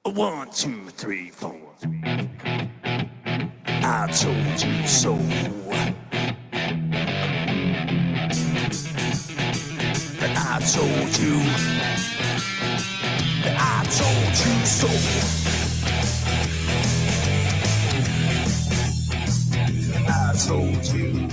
1, 2, 3, 4. I told you so. I told you. I told you so. I told you.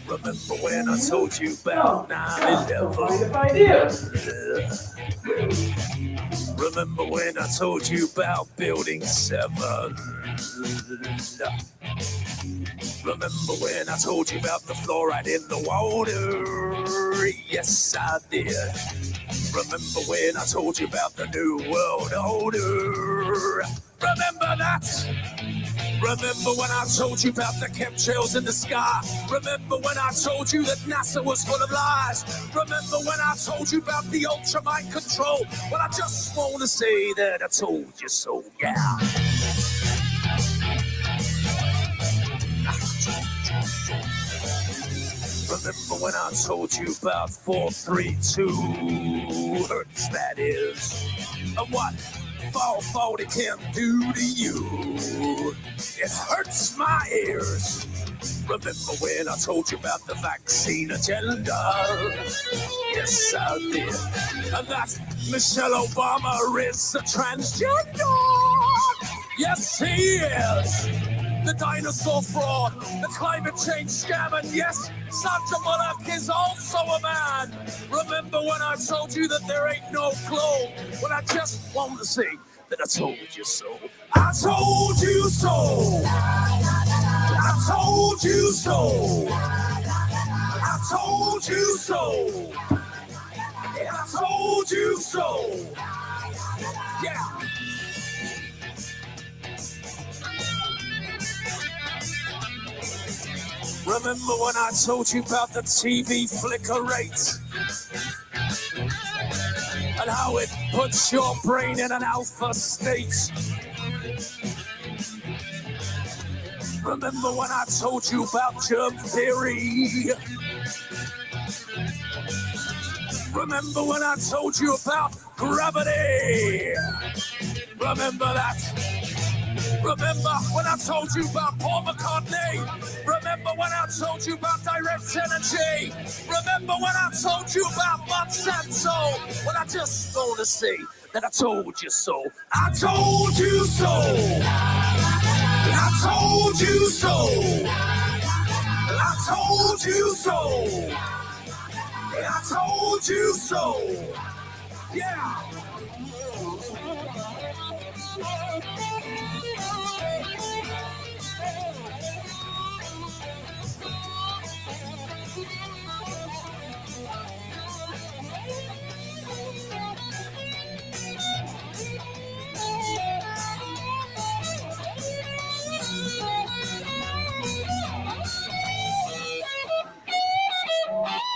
Remember when I told you about 9/11? Remember when I told you about Building 7? Remember when I told you about the fluoride in the water? Yes, I did. Remember when I told you about the New World Order? Remember that? Remember when I told you about the chemtrails in the sky? Remember when I told you that NASA was full of lies? Remember when I told you about the ultra mind control? Well, I just want to say that I told you so, yeah. Remember when I told you about 432 hertz, that is? And what 440 can do to you? It hurts my ears. Remember when I told you about the vaccine agenda? Yes, I did. And that Michelle Obama is a transgender. Yes, he is. The dinosaur fraud, the climate change scam, and yes, Sandra Bullock is also a man. Remember when I told you that there ain't no globe? Well, I just want to say that I told you so. I told you so. I told you so. I told you so. I told you so. Yeah. Remember when I told you about the TV flicker rate? And how it puts your brain in an alpha state? Remember when I told you about germ theory? Remember when I told you about gravity? Remember that? Remember when I told you about Paul McCartney? Remember when I told you about direct energy? Remember when I told you about Monsanto? Well, I just want to say that I told you so. I told you so. I told you so. I told you so. I told you so. Yeah.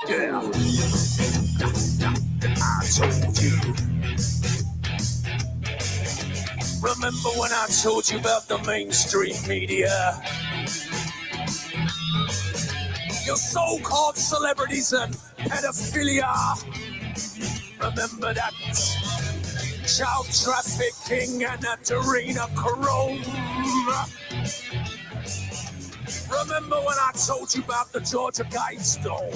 Yeah. I told you. Remember when I told you about the mainstream media? Your so-called celebrities and pedophilia. Remember that? Child trafficking and adrenochrome. Remember when I told you about the Georgia Guidestone?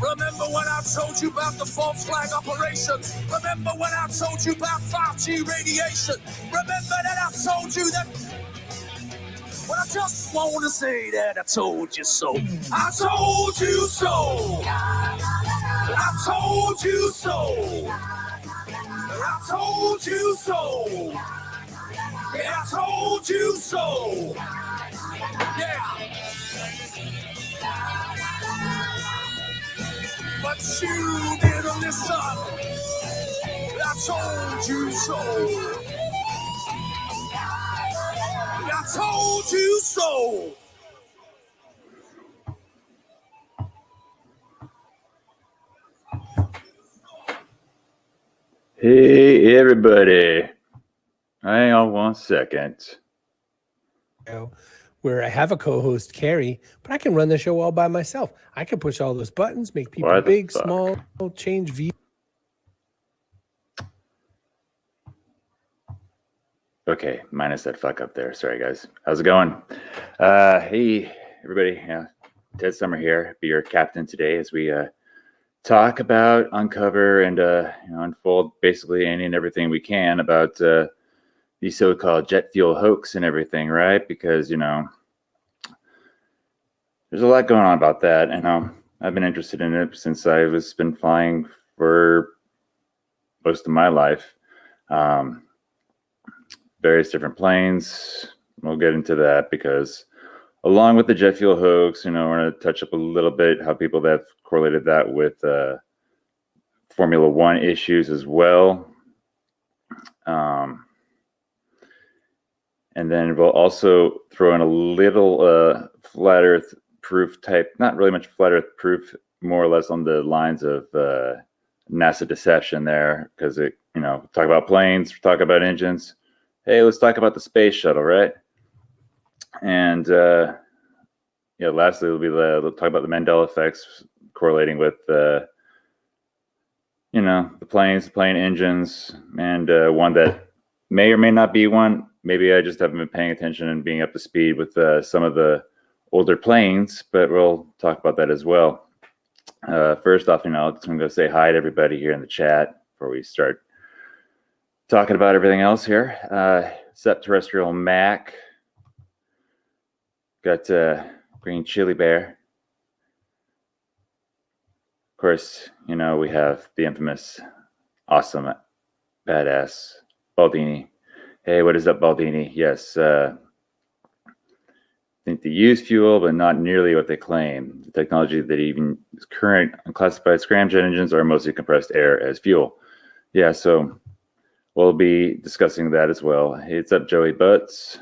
Remember when I told you about the false flag operation? Remember when I told you about 5G radiation? Remember that I told you that? Well, I just want to say that I told you so. I told you so. I told you so. I told you so. Yeah, I told you so. Yeah. But you didn't listen. I told you so. I told you so. Hey, everybody. Hang on one second. where I have a co-host, Carrie, but I can run the show all by myself. I can push all those buttons, make people big, small, change views. Okay, minus that fuck up there. Sorry, guys. How's it going? Hey, everybody. Yeah, TedSommer here. Be your captain today as we talk about, uncover, and unfold basically any and everything we can about the so-called jet fuel hoax and everything, right? Because there's a lot going on about that, and I've been interested in it since I was been flying for most of my life. Various different planes. We'll get into that because along with the jet fuel hoax, we're going to touch up a little bit how people have correlated that with Formula One issues as well. And then we'll also throw in a little flat earth proof type, not really much flat earth proof, more or less on the lines of NASA deception there, because talk about planes, talk about engines. Hey, let's talk about the space shuttle, right? And lastly, we'll talk about the Mandela Effects correlating with the planes, the plane engines, and one that may or may not be one. Maybe I just haven't been paying attention and being up to speed with some of the older planes, but we'll talk about that as well. First off, I'm going to say hi to everybody here in the chat before we start talking about everything else here. Sup, Terrestrial Mac. Got Green Chili Bear. Of course, we have the infamous, awesome, badass Baldini. Hey, what is up, Baldini? Yes, I think they use fuel, but not nearly what they claim. The technology that even current unclassified scramjet engines are mostly compressed air as fuel. Yeah, so we'll be discussing that as well. Hey, what's up, Joey Butts?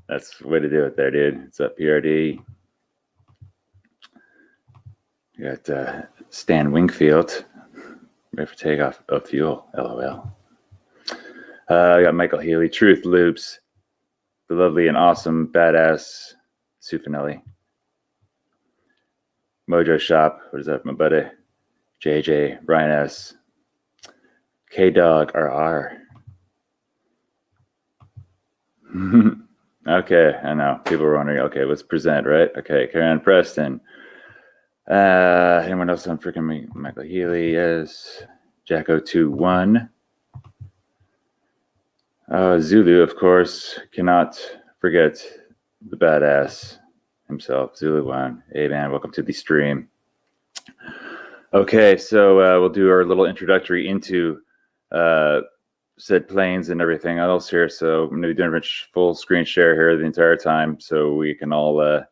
That's the way to do it there, dude. What's up, PRD? You got Stan Wingfield. Ready for takeoff of fuel. LOL. I got Michael Healy. Truth Loops. The lovely and awesome badass Sufinelli. Mojo Shop. What is that, my buddy? JJ, Ryan S. K-Dog RR. Okay, I know. People are wondering, okay, let's present, right? Okay, Karen Preston. Anyone else on freaking me? Michael Healy, yes. Jacko21. Zulu, of course. Cannot forget the badass himself, Zulu1. Hey, man, welcome to the stream. Okay, so we'll do our little introductory into said planes and everything else here. So I'm going to be doing a full screen share here the entire time so we can all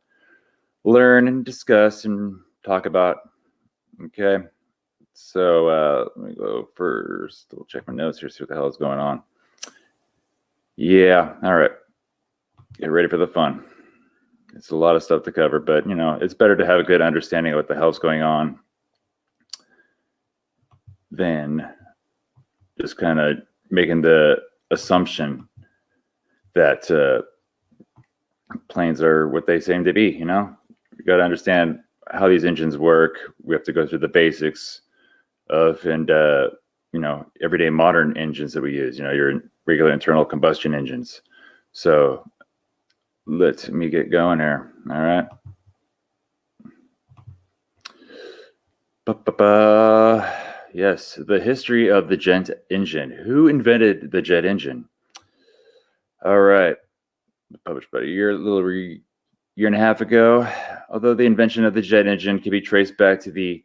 learn and discuss and talk about. Okay, so let me go first. We'll check my notes here, see what the hell is going on. Yeah, all right. Get ready for the fun. It's a lot of stuff to cover, but it's better to have a good understanding of what the hell's going on than just kind of making the assumption that planes are what they seem to be. You got to understand how these engines work. We have to go through the basics of everyday modern engines that we use. Your regular internal combustion engines. So let me get going here. All right. Yes, the history of the jet engine. Who invented the jet engine? All right. Published about a little year and a half ago. Although the invention of the jet engine can be traced back to the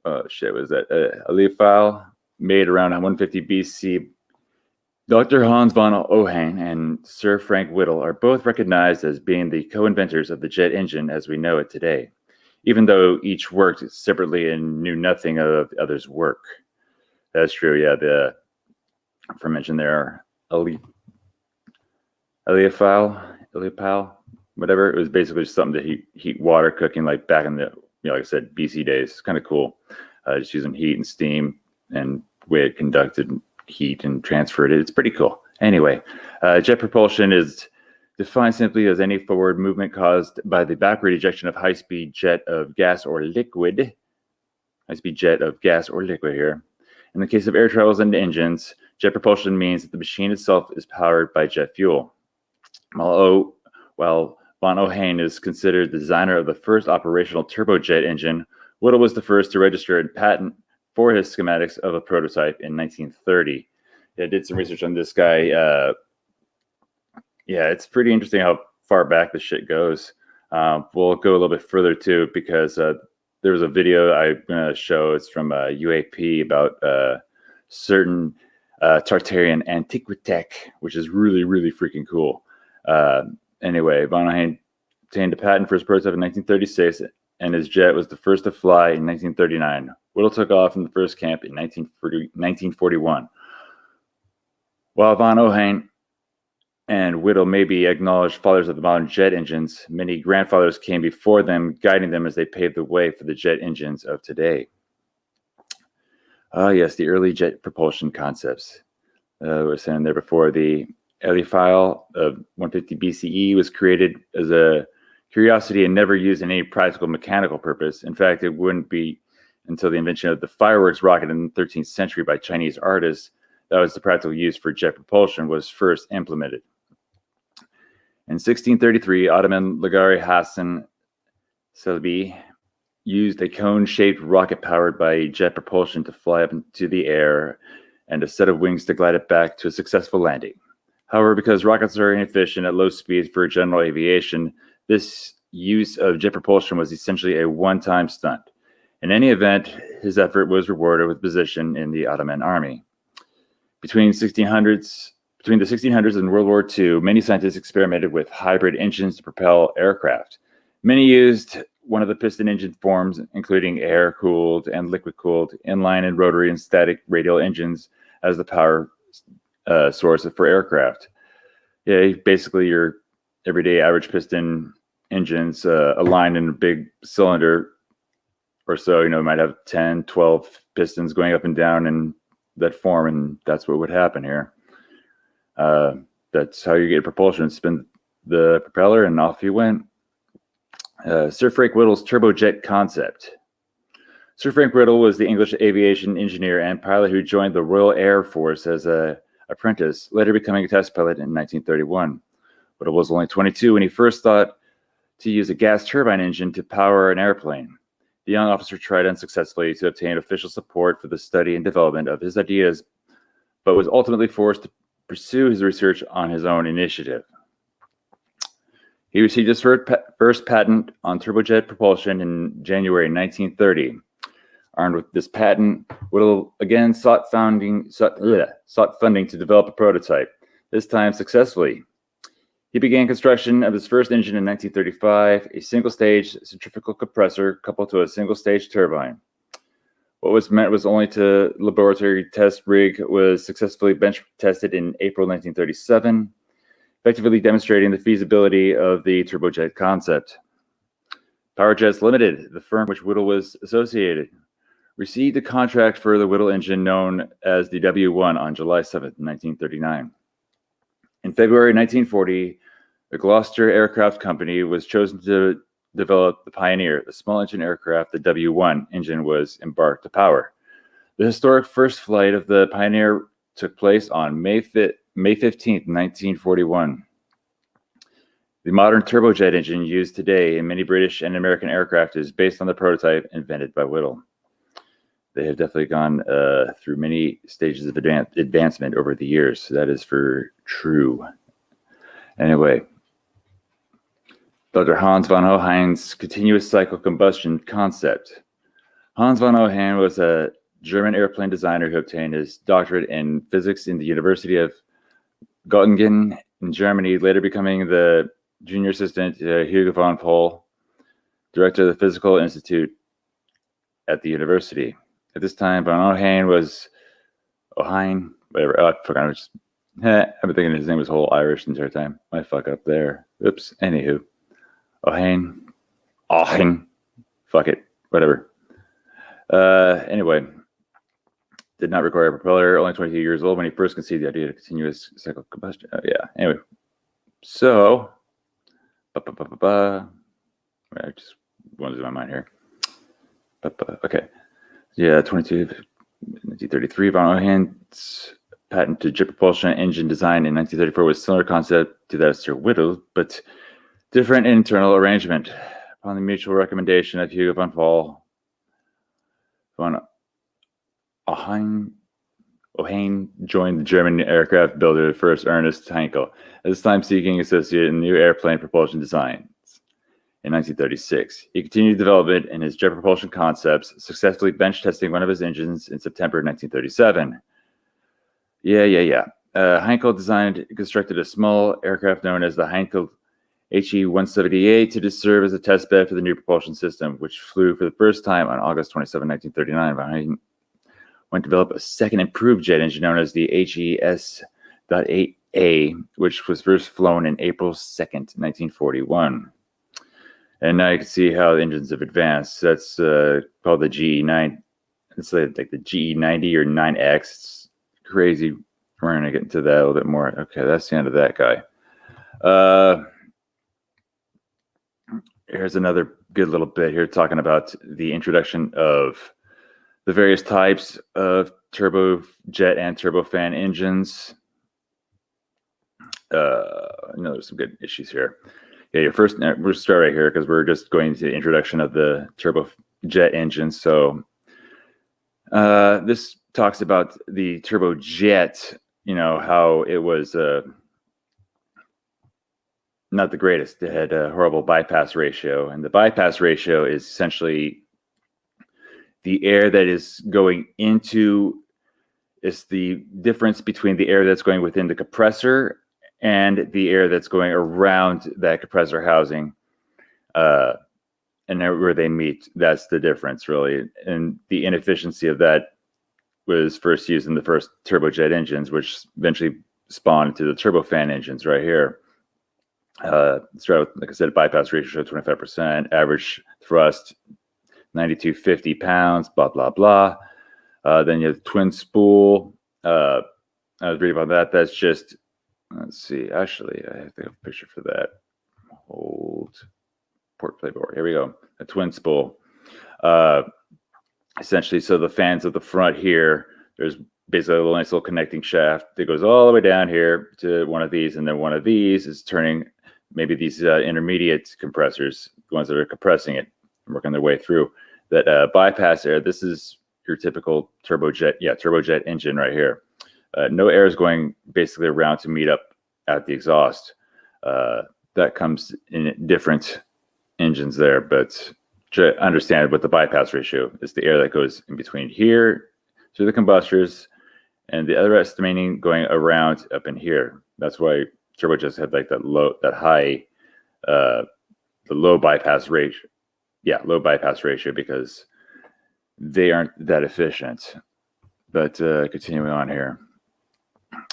Alefile made around 150 BC. Dr. Hans von Ohain and Sir Frank Whittle are both recognized as being the co-inventors of the jet engine as we know it today, even though each worked separately and knew nothing of the other's work. That's true, yeah. The aforementioned there, Alefile, whatever. It was basically just something to heat water cooking, like back in the, like I said, BC days. It's kind of cool. Just using heat and steam and the way it conducted heat and transferred it. It's pretty cool. Anyway, jet propulsion is defined simply as any forward movement caused by the backward ejection of high-speed jet of gas or liquid. High-speed jet of gas or liquid here. In the case of air travels and engines, jet propulsion means that the machine itself is powered by jet fuel. While von Ohain is considered the designer of the first operational turbojet engine, Whittle was the first to register and patent for his schematics of a prototype in 1930. I did some research on this guy. Yeah, it's pretty interesting how far back this shit goes. We'll go a little bit further too, because there was a video I'm going to show. It's from UAP about certain Tartarian Antiquitech, which is really, really freaking cool. Anyway, von Ohain obtained a patent for his prototype in 1936, and his jet was the first to fly in 1939. Whittle took off from the first camp in 1941. While von Ohain and Whittle may be acknowledged fathers of the modern jet engines, many grandfathers came before them, guiding them as they paved the way for the jet engines of today. Yes, the early jet propulsion concepts. We're saying there before, the Aerofoil of 150 BCE was created as a curiosity and never used in any practical mechanical purpose. In fact, it wouldn't be until the invention of the fireworks rocket in the 13th century by Chinese artists that was the practical use for jet propulsion was first implemented. In 1633, Ottoman Lagari Hassan Selby used a cone-shaped rocket powered by jet propulsion to fly up into the air and a set of wings to glide it back to a successful landing. However, because rockets are inefficient at low speeds for general aviation, this use of jet propulsion was essentially a one-time stunt. In any event, his effort was rewarded with position in the Ottoman army. Between the 1600s and World War II, many scientists experimented with hybrid engines to propel aircraft. Many used one of the piston engine forms, including air-cooled and liquid-cooled, inline and rotary and static radial engines as the power source for aircraft. Yeah, basically your everyday average piston engines aligned in a big cylinder or so, might have 10, 12 pistons going up and down in that form, and that's what would happen here. That's how you get propulsion. Spin the propeller and off you went. Sir Frank Whittle's turbojet concept. Sir Frank Whittle was the English aviation engineer and pilot who joined the Royal Air Force as an apprentice, later becoming a test pilot in 1931. Whittle was only 22 when he first thought to use a gas turbine engine to power an airplane. The young officer tried unsuccessfully to obtain official support for the study and development of his ideas, but was ultimately forced to pursue his research on his own initiative. He received his first patent on turbojet propulsion in January 1930. Armed with this patent, Whittle again sought funding to develop a prototype, this time successfully. He began construction of his first engine in 1935, a single-stage centrifugal compressor coupled to a single-stage turbine. What was meant was only to laboratory test rig was successfully bench tested in April 1937, effectively demonstrating the feasibility of the turbojet concept. Powerjets Limited, the firm which Whittle was associated, received a contract for the Whittle engine known as the W1 on July 7, 1939. In February 1940, the Gloucester Aircraft Company was chosen to develop the Pioneer, the small engine aircraft the W1 engine was embarked to power. The historic first flight of the Pioneer took place on May 15, 1941. The modern turbojet engine used today in many British and American aircraft is based on the prototype invented by Whittle. They have definitely gone through many stages of advancement over the years. That is for true. Anyway, Dr. Hans von Ohain's continuous cycle combustion concept. Hans von Ohain was a German airplane designer who obtained his doctorate in physics in the University of Göttingen in Germany, later becoming the junior assistant to Hugo von Pohl, director of the Physical Institute at the university. At this time, von Ohain was Ohain, whatever. Oh, I forgot. I've been thinking his name was whole Irish the entire time. My fuck up there. Oops. Anywho, Ohain. Fuck it. Whatever. Anyway, did not require a propeller, only 22 years old when he first conceived the idea of continuous cycle combustion. Anyway, so, I just wanted to do my mind here. Okay. 1933, von Ohain's patent to jet propulsion engine design in 1934 was similar concept to that of Sir Whittle, but different internal arrangement. Upon the mutual recommendation of Hugo von Ohain joined the German aircraft builder first Ernest Heinkel, at this time seeking associate in new airplane propulsion designs. In 1936, he continued development in his jet propulsion concepts, successfully bench testing one of his engines in September 1937. Heinkel designed and constructed a small aircraft known as the Heinkel HE-178 to serve as a test bed for the new propulsion system, which flew for the first time on August 27, 1939. Heinkel went to develop a second improved jet engine known as the HES.8A, which was first flown in April 2nd, 1941. And now you can see how the engines have advanced. That's called the GE9. It's like the GE90 or 9X. It's crazy. We're going to get into that a little bit more. Okay, that's the end of that guy. Here's another good little bit here talking about the introduction of the various types of turbojet and turbofan engines. There's some good issues here. We'll start right here because we're just going to the introduction of the turbojet engine. So this talks about the turbojet, how it was not the greatest. It had a horrible bypass ratio. And the bypass ratio is essentially the air that is going into, is the difference between the air that's going within the compressor and the air that's going around that compressor housing, and where they meet. That's the difference, really. And the inefficiency of that was first used in the first turbojet engines, which eventually spawned into the turbofan engines right here. Start with, like I said, bypass ratio 25%, average thrust 9,250 pounds, blah, blah, blah. Then you have the twin spool. I was reading about that. That's just, let's see. Actually, I have to have a picture for that. Hold port playboard. Here we go. A twin spool. Essentially, so the fans at the front here, there's basically a nice little connecting shaft that goes all the way down here to one of these, and then one of these is turning maybe these intermediate compressors, the ones that are compressing it, working their way through that bypass air. This is your typical turbojet engine right here. No air is going basically around to meet up at the exhaust. That comes in different engines there, but to understand what the bypass ratio is, the air that goes in between here through the combustors and the other estimating going around up in here. That's why turbojets have like the low bypass ratio. Low bypass ratio, because they aren't that efficient. But continuing on here.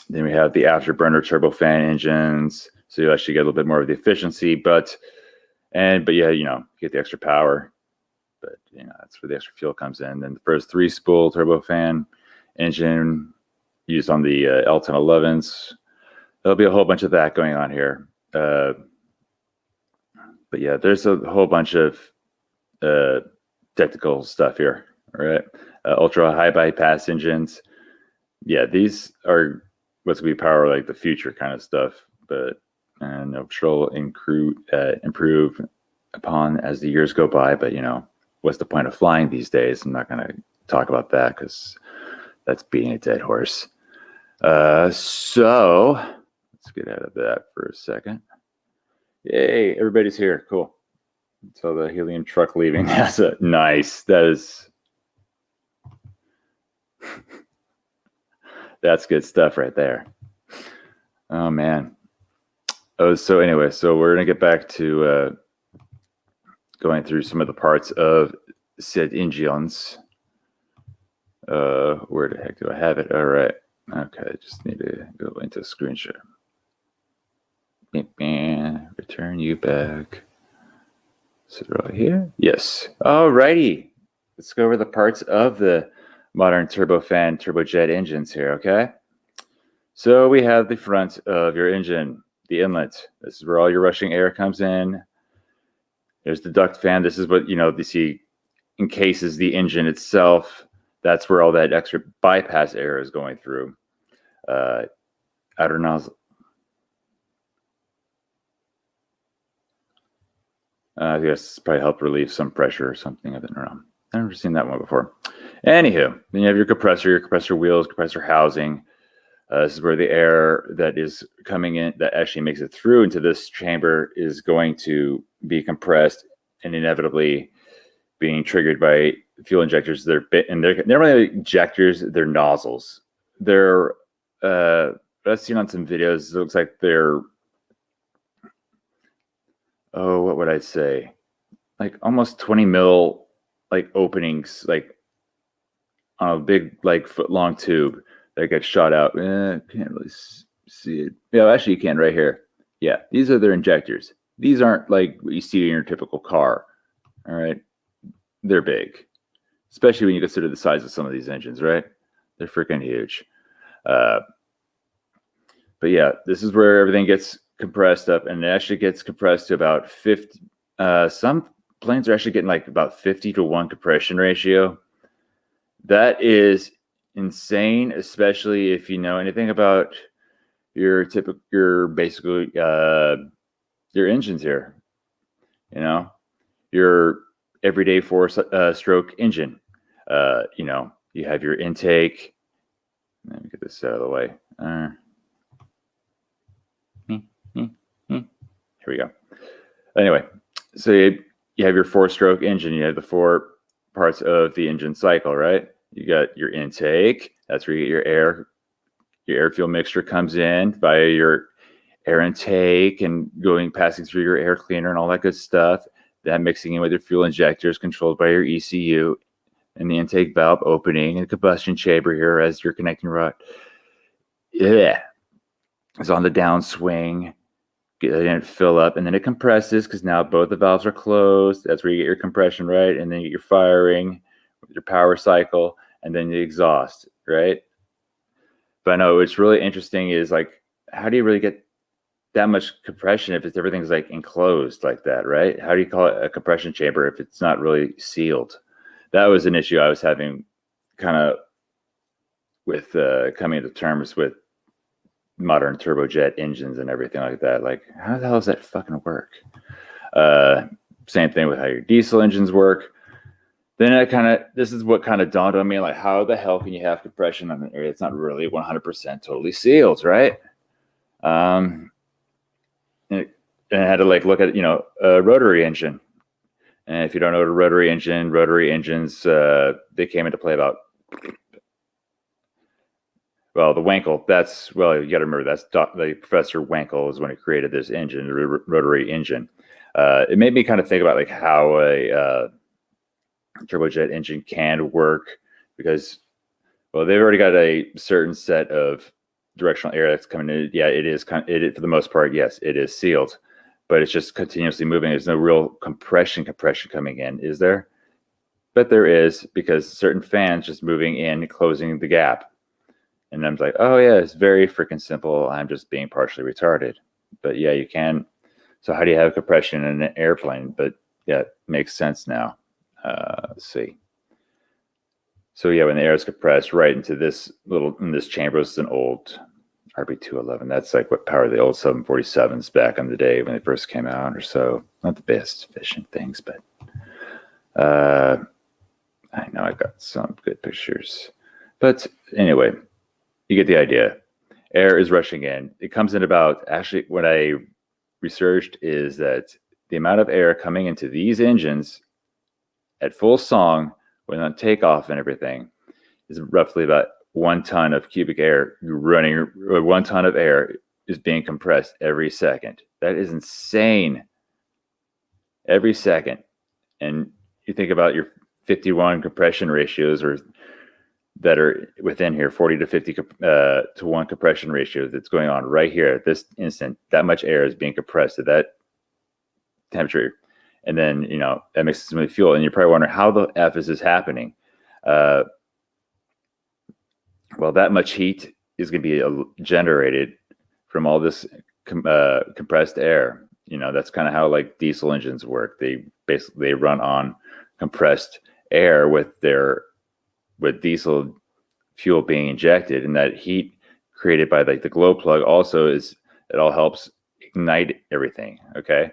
Then we have the afterburner turbofan engines. So you actually get a little bit more of the efficiency, but you get the extra power. But that's where the extra fuel comes in. Then the first 3-spool turbofan engine used on the L1011s. There'll be a whole bunch of that going on here. But yeah, there's a whole bunch of technical stuff here. All right. Ultra high bypass engines. Yeah, these are what's going to be power like the future kind of stuff, but will improve upon as the years go by. But what's the point of flying these days? I'm not going to talk about that because that's beating a dead horse. So let's get out of that for a second. Yay, everybody's here. Cool. So the helium truck leaving. That's nice. That is. That's good stuff right there. Oh man. So anyway, so we're gonna get back to going through some of the parts of said engines. Where the heck do I have it? All right. Okay, just need to go into screen share. Return you back. So right here. Yes. All righty. Let's go over the parts of the modern turbofan turbojet engines here, okay? So we have the front of your engine, the inlet. This is where all your rushing air comes in. There's the duct fan. This is what, you see encases the engine itself. That's where all that extra bypass air is going through. Outer nozzle. I guess probably help relieve some pressure or something. I don't know. I've never seen that one before. Anywho, then you have your compressor wheels, compressor housing. This is where the air that is coming in, that actually makes it through into this chamber, is going to be compressed and inevitably being triggered by fuel injectors. They're not really injectors, they're nozzles. They're I've seen on some videos, it looks like they're, what would I say? Like almost 20 mil like openings, like on a big like foot long tube that gets shot out. Can't really see it. Yeah, actually you can right here. Yeah, these are their injectors. These aren't like what you see in your typical car. All right. They're big, especially when you consider the size of some of these engines, right? They're freaking huge. But yeah, this is where everything gets compressed up, and it actually gets compressed to about 50. Some planes are actually getting like about 50-to-1 compression ratio. That is insane, especially if you know anything about your basically your engines here. Your everyday four-stroke engine. You have your intake. Let me get this out of the way. Here we go. Anyway, so you have your four-stroke engine. You have the four parts of the engine cycle, right? You got your intake. That's where you get your air. Your air fuel mixture comes in via your air intake and passing through your air cleaner and all that good stuff. That mixing in with your fuel injectors controlled by your ECU and the intake valve opening and the combustion chamber here as your connecting rod. Yeah. It's on the downswing. It fill up, and then it compresses because now both the valves are closed. That's where you get your compression, right? And then you get your firing, your power cycle, and then the exhaust, right? But no, what's really interesting is like, how do you really get that much compression if everything's like enclosed like that, right? How do you call it a compression chamber if it's not really sealed? That was an issue I was having kind of with coming to terms with modern turbojet engines and everything like that. Like, how the hell does that fucking work? Same thing with how your diesel engines work. Then this is what kind of dawned on me, like, how the hell can you have compression on an area that's not really 100% totally sealed, right? And I had to like look at, a rotary engine. And if you don't know what a rotary engines, they came into play about, well, the Wankel, you got to remember, that's the Professor Wankel is when he created this engine, the rotary engine. It made me kind of think about like how a turbojet engine can work, because, well, they've already got a certain set of directional air that's coming in. Yeah, it is for the most part, yes, it is sealed, but it's just continuously moving. There's no real compression coming in, is there? But there is, because certain fans just moving in, closing the gap. And I'm like, oh yeah, it's very freaking simple. I'm just being partially retarded. But yeah, you can. So how do you have compression in an airplane? But yeah, it makes sense now. Let's see. So yeah, when the air is compressed right into this chamber, this is an old RB211. That's like what powered the old 747s back in the day when they first came out or so. Not the best efficient things, but I know I got some good pictures. But anyway, you get the idea. Air is rushing in. It comes in about, actually, what I researched is that the amount of air coming into these engines at full song, when on takeoff and everything, is roughly about 1 ton of cubic air running. 1 ton of air is being compressed every second. That is insane. Every second. And you think about your 51 compression ratios, or that are within here, 40 to 50 to 1 compression ratio that's going on right here at this instant. That much air is being compressed at that temperature. And then, that mixes with fuel. And you're probably wondering, how the F is this happening? Well, that much heat is going to be generated from all this compressed air. That's kind of how like diesel engines work. They run on compressed air with diesel fuel being injected, and that heat created by like the glow plug also it all helps ignite everything. Okay.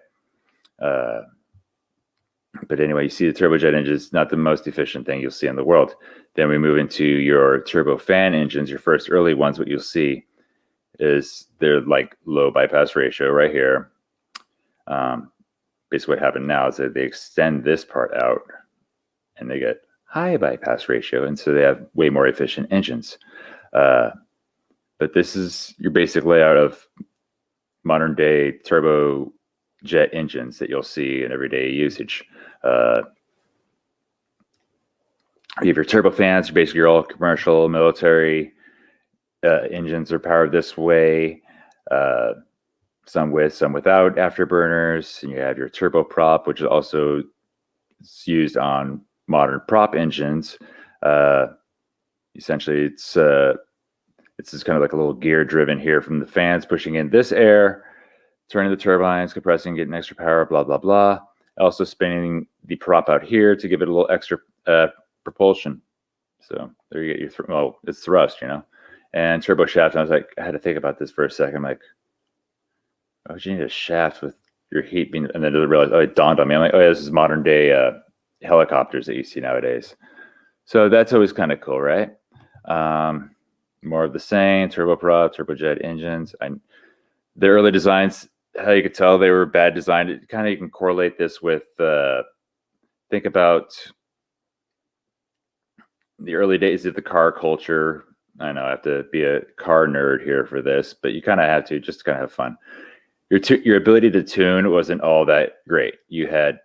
But anyway, you see the turbojet engine is not the most efficient thing you'll see in the world. Then we move into your turbofan engines, your first early ones. What you'll see is they're like low bypass ratio right here. Basically what happened now is that they extend this part out and they get high bypass ratio. And so they have way more efficient engines. But this is your basic layout of modern day turbojet engines that you'll see in everyday usage. You have your turbofans, basically your all commercial, military engines are powered this way, some with, some without afterburners. And you have your turboprop, which is also used on modern prop engines. Essentially, it's just kind of like a little gear driven here from the fans, pushing in this air, turning the turbines, compressing, getting extra power, blah, blah, blah. Also spinning the prop out here to give it a little extra propulsion. So there you get your, it's thrust, and turbo shaft. And I had to think about this for a second. I'm like, oh, you need a shaft with your heat being, and then I realized, it dawned on me. I'm like, oh yeah, this is modern day helicopters that you see nowadays. So that's always kind of cool, right? More of the same, turboprop, turbojet engines. The early designs, how you could tell they were bad designed. You can correlate this with, think about the early days of the car culture. I know I have to be a car nerd here for this, but you kind of have to just kind of have fun. Your ability to tune wasn't all that great. You had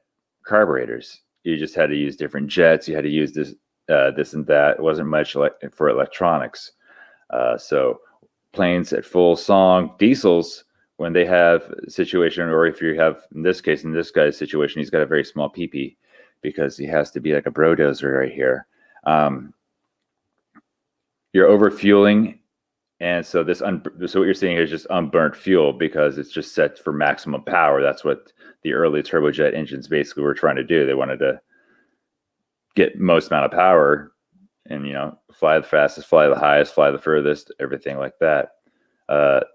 carburetors. You just had to use different jets. You had to use this and that. It wasn't much like for electronics. So planes at full song, diesels, when they have a situation, or if you have, in this case, in this guy's situation, he's got a very small pee-pee because he has to be like a brodozer right here. You're overfueling. And so so what you're seeing here is just unburnt fuel because it's just set for maximum power. That's what the early turbojet engines basically were trying to do. They wanted to get most amount of power and, fly the fastest, fly the highest, fly the furthest, everything like that. But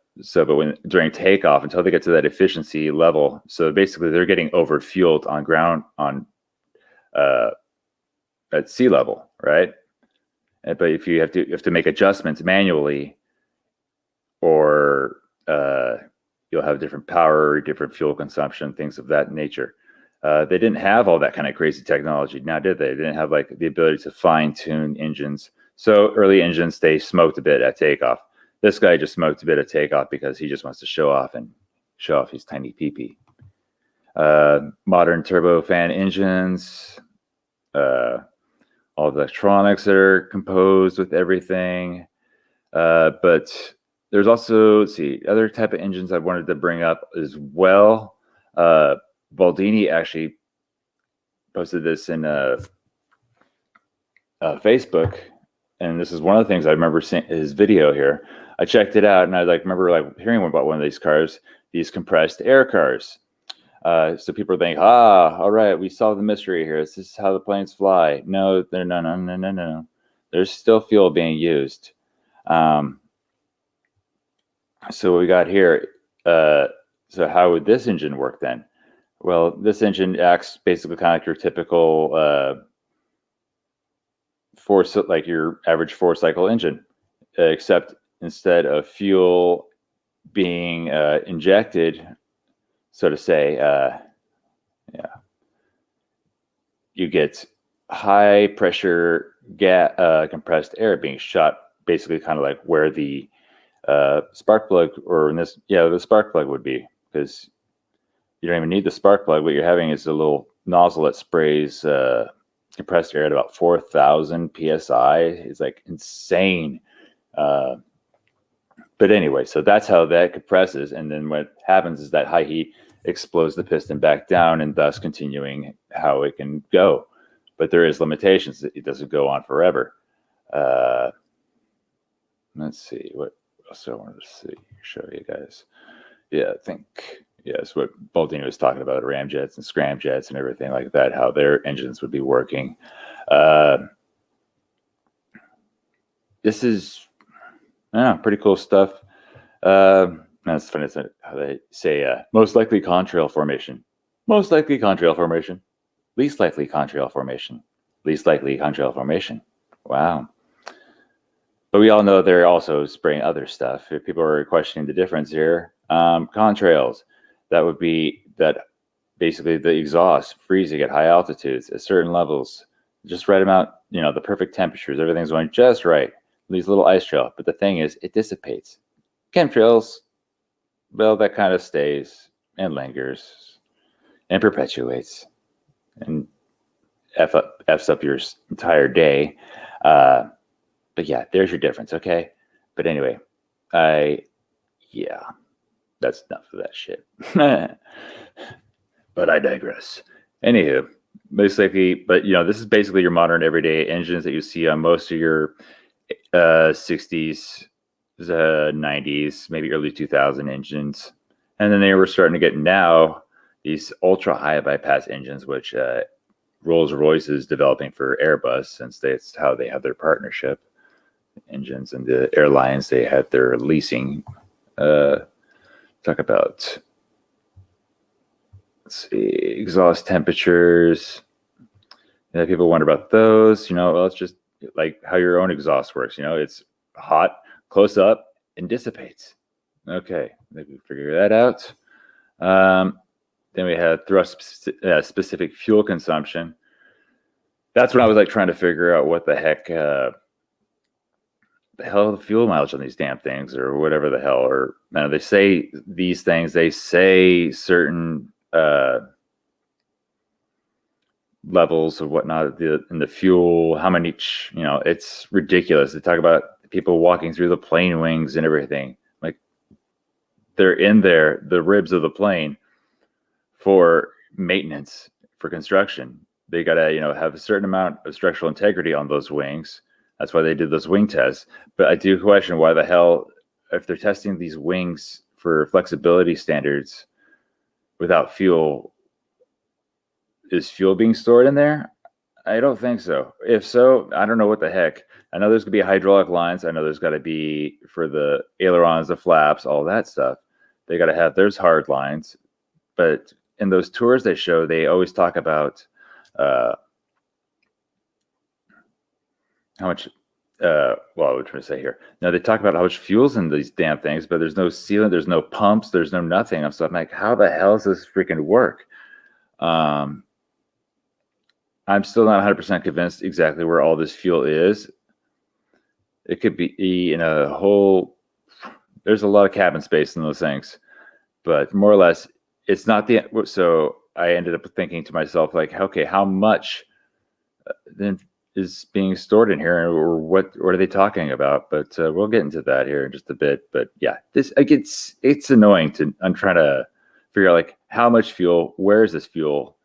during takeoff, until they get to that efficiency level, so basically they're getting overfueled on ground at sea level, right? But if you have to make adjustments manually, or you'll have different power, different fuel consumption, things of that nature. They didn't have all that kind of crazy technology. Now, did they? They didn't have like the ability to fine tune engines. So early engines, they smoked a bit at takeoff. This guy just smoked a bit at takeoff because he just wants to show off his tiny pee-pee. Modern turbofan engines, all the electronics that are composed with everything. But there's also, other type of engines I wanted to bring up as well. Baldini actually posted this in Facebook, and this is one of the things I remember seeing his video here. I checked it out, and I remember hearing about one of these cars, these compressed air cars. So people think, all right, we solved the mystery here. This is how the planes fly. No. There's still fuel being used. So what we got here, so how would this engine work then? Well, this engine acts basically kind of like your typical like your average 4-cycle engine, except instead of fuel being injected, so to say, you get high pressure compressed air being shot, basically kind of like where the spark plug, or in this, the spark plug would be, because you don't even need the spark plug. What you're having is a little nozzle that sprays compressed air at about 4,000 psi. It's like insane. But anyway, so that's how that compresses, and then what happens is that high heat explodes the piston back down, and thus continuing how it can go. But there is limitations. It doesn't go on forever. Let's see what else I wanted to show you guys. Yeah, I think yes, what Baldini was talking about, ramjets and scramjets and everything like that, how their engines would be working. This is pretty cool stuff. That's funny how they say most likely contrail formation, most likely contrail formation, least likely contrail formation, least likely contrail formation. Wow. But we all know they're also spraying other stuff. If people are questioning the difference here, contrails, that would be that basically the exhaust freezing at high altitudes at certain levels, just right amount, the perfect temperatures, everything's going just right. Leaves a little ice trail, but the thing is, it dissipates. Chemtrails, well, that kind of stays and lingers and perpetuates and f's up your entire day. But yeah, there's your difference, okay? But anyway, that's enough of that shit. But I digress. Anywho, basically, but this is basically your modern everyday engines that you see on most of your 60s, 90s, maybe early 2000 engines. And then they were starting to get now these ultra high bypass engines, which Rolls-Royce is developing for Airbus, since that's how they have their partnership engines, and the airlines, they had their leasing. Talk about, let's see, exhaust temperatures. People wonder about those. Well, it's just like how your own exhaust works. It's hot, close up, and dissipates. Okay, maybe we figure that out. Then we had thrust specific fuel consumption. That's when I was like trying to figure out what the heck, the fuel mileage on these damn things, or whatever the hell. Or they say these things. They say certain levels of whatnot in the fuel. How many? It's ridiculous. They talk about people walking through the plane wings and everything. Like, they're in there, the ribs of the plane, for maintenance, for construction. They gotta have a certain amount of structural integrity on those wings. That's why they did those wing tests. But I do question why the hell, if they're testing these wings for flexibility standards without fuel, is fuel being stored in there? I don't think so. If so, I don't know what the heck. I know there's going to be hydraulic lines. I know there's got to be, for the ailerons, the flaps, all that stuff. They got to have, there's hard lines. But in those tours they show, they always talk about how much, what we're trying to say here. Now, they talk about how much fuel's in these damn things, but there's no sealant, there's no pumps, there's no nothing. So I'm like, how the hell does this freaking work? I'm still not 100% convinced exactly where all this fuel is. It could be in a whole, there's a lot of cabin space in those things, but more or less, it's not the, so I ended up thinking to myself, like, okay, how much then is being stored in here, or what are they talking about? But we'll get into that here in just a bit. But yeah, it's annoying I'm trying to figure out, like, how much fuel, where is this fuel?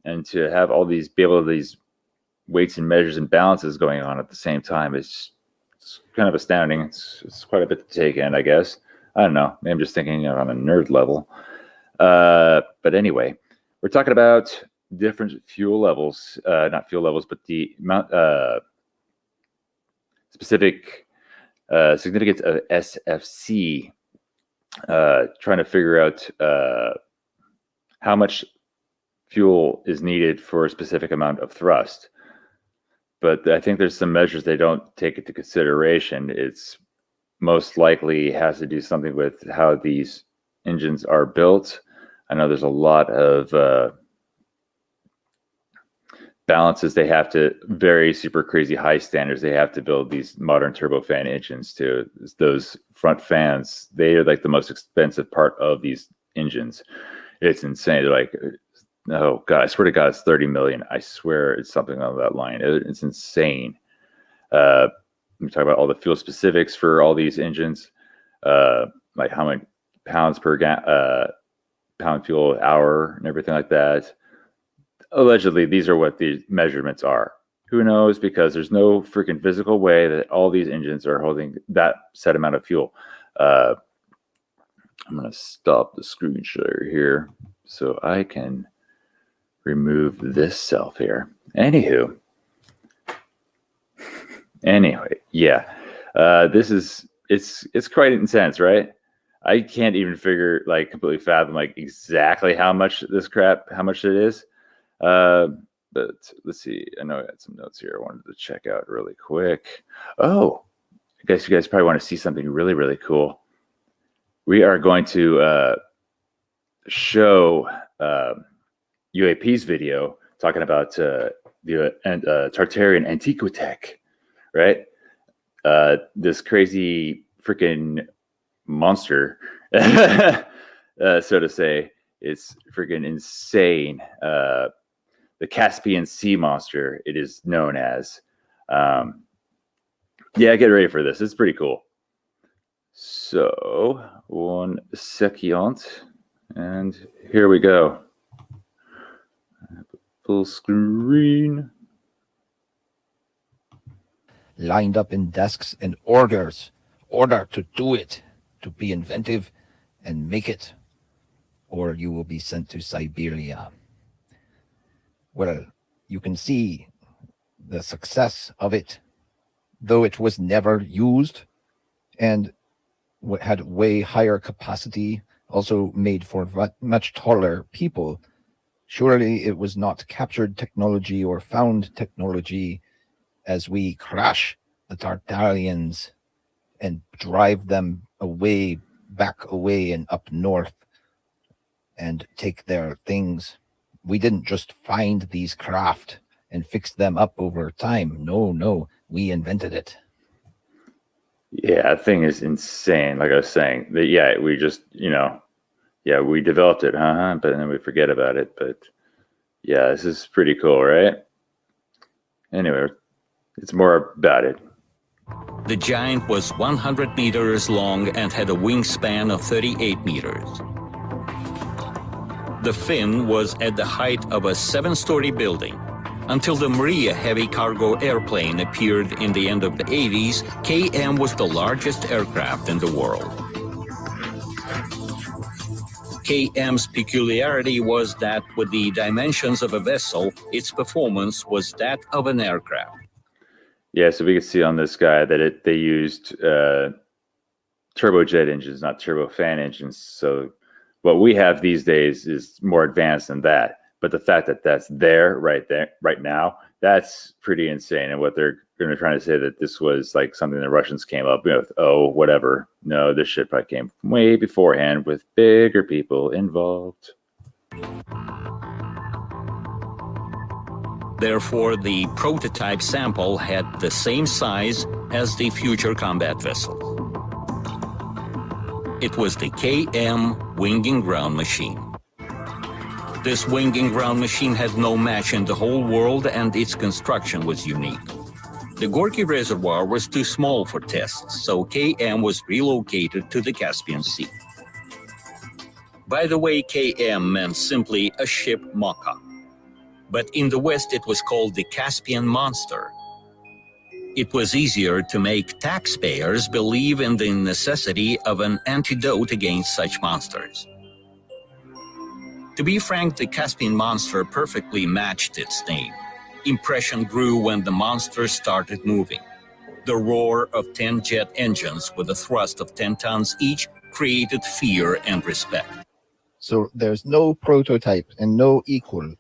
And to have all these, be able to, these weights and measures and balances going on at the same time, it's kind of astounding. It's quite a bit to take in, I guess. I don't know. Maybe I'm just thinking on a nerd level. But anyway, we're talking about different fuel levels, not fuel levels, but the amount, specific significance of SFC, trying to figure out how much fuel is needed for a specific amount of thrust. But I think there's some measures they don't take into consideration. It's most likely has to do something with how these engines are built. I know there's a lot of balances they have to, very super crazy high standards they have to build these modern turbofan engines to. Those front fans, they are like the most expensive part of these engines. It's insane. They're like, oh God, I swear to God, it's 30 million. I swear it's something on that line. It's insane. We talk about all the fuel specifics for all these engines, like how many pounds per pound fuel hour and everything like that. Allegedly, these are what the measurements are. Who knows? Because there's no freaking physical way that all these engines are holding that set amount of fuel. I'm going to stop the screen share here so I can remove this self here. Anyway, yeah, it's quite intense, right? I can't even completely fathom exactly how much it is. But let's see. I know I had some notes here I wanted to check out really quick. Oh, I guess you guys probably want to see something really, really cool. We are going to show UAP's video talking about the Tartarian Antiquitech, right? This crazy freaking monster, so to say. It's freaking insane. The Caspian Sea Monster, it is known as. Yeah, get ready for this. It's pretty cool. So, 1 second. And here we go. Full screen. Lined up in desks and order to do it, to be inventive and make it, or you will be sent to Siberia. Well, you can see the success of it, though it was never used and had way higher capacity, also made for much taller people. Surely it was not captured technology or found technology as we crash the Tartarians and drive them back away and up north and take their things. We didn't just find these craft and fix them up over time. No, we invented it. Yeah, that thing is insane. Like I was saying, we just, we developed it, but then we forget about it. But yeah, this is pretty cool, right? Anyway, it's more about it. The giant was 100 meters long and had a wingspan of 38 meters. The fin was at the height of a 7-story building. Until the Maria heavy cargo airplane appeared in the end of the 80s, KM was the largest aircraft in the world. KM's peculiarity was that with the dimensions of a vessel, its performance was that of an aircraft. Yeah, so we can see on this guy that they used turbojet engines, not turbofan engines. So what we have these days is more advanced than that. But the fact that that's right now, that's pretty insane. And what they're going to try to say that this was like something the Russians came up with, whatever. No, this shit probably came way beforehand with bigger people involved. Therefore, the prototype sample had the same size as the future combat vessel. It was the KM wing and ground machine. This wing and ground machine had no match in the whole world, and its construction was unique. The Gorky Reservoir was too small for tests, so KM was relocated to the Caspian Sea. By the way, KM meant simply a ship mock-up. But in the West, it was called the Caspian Monster. It was easier to make taxpayers believe in the necessity of an antidote against such monsters. To be frank, the Caspian Monster perfectly matched its name. Impression grew when the monster started moving. The roar of 10 jet engines with a thrust of 10 tons each created fear and respect. So there's no prototype and no equal.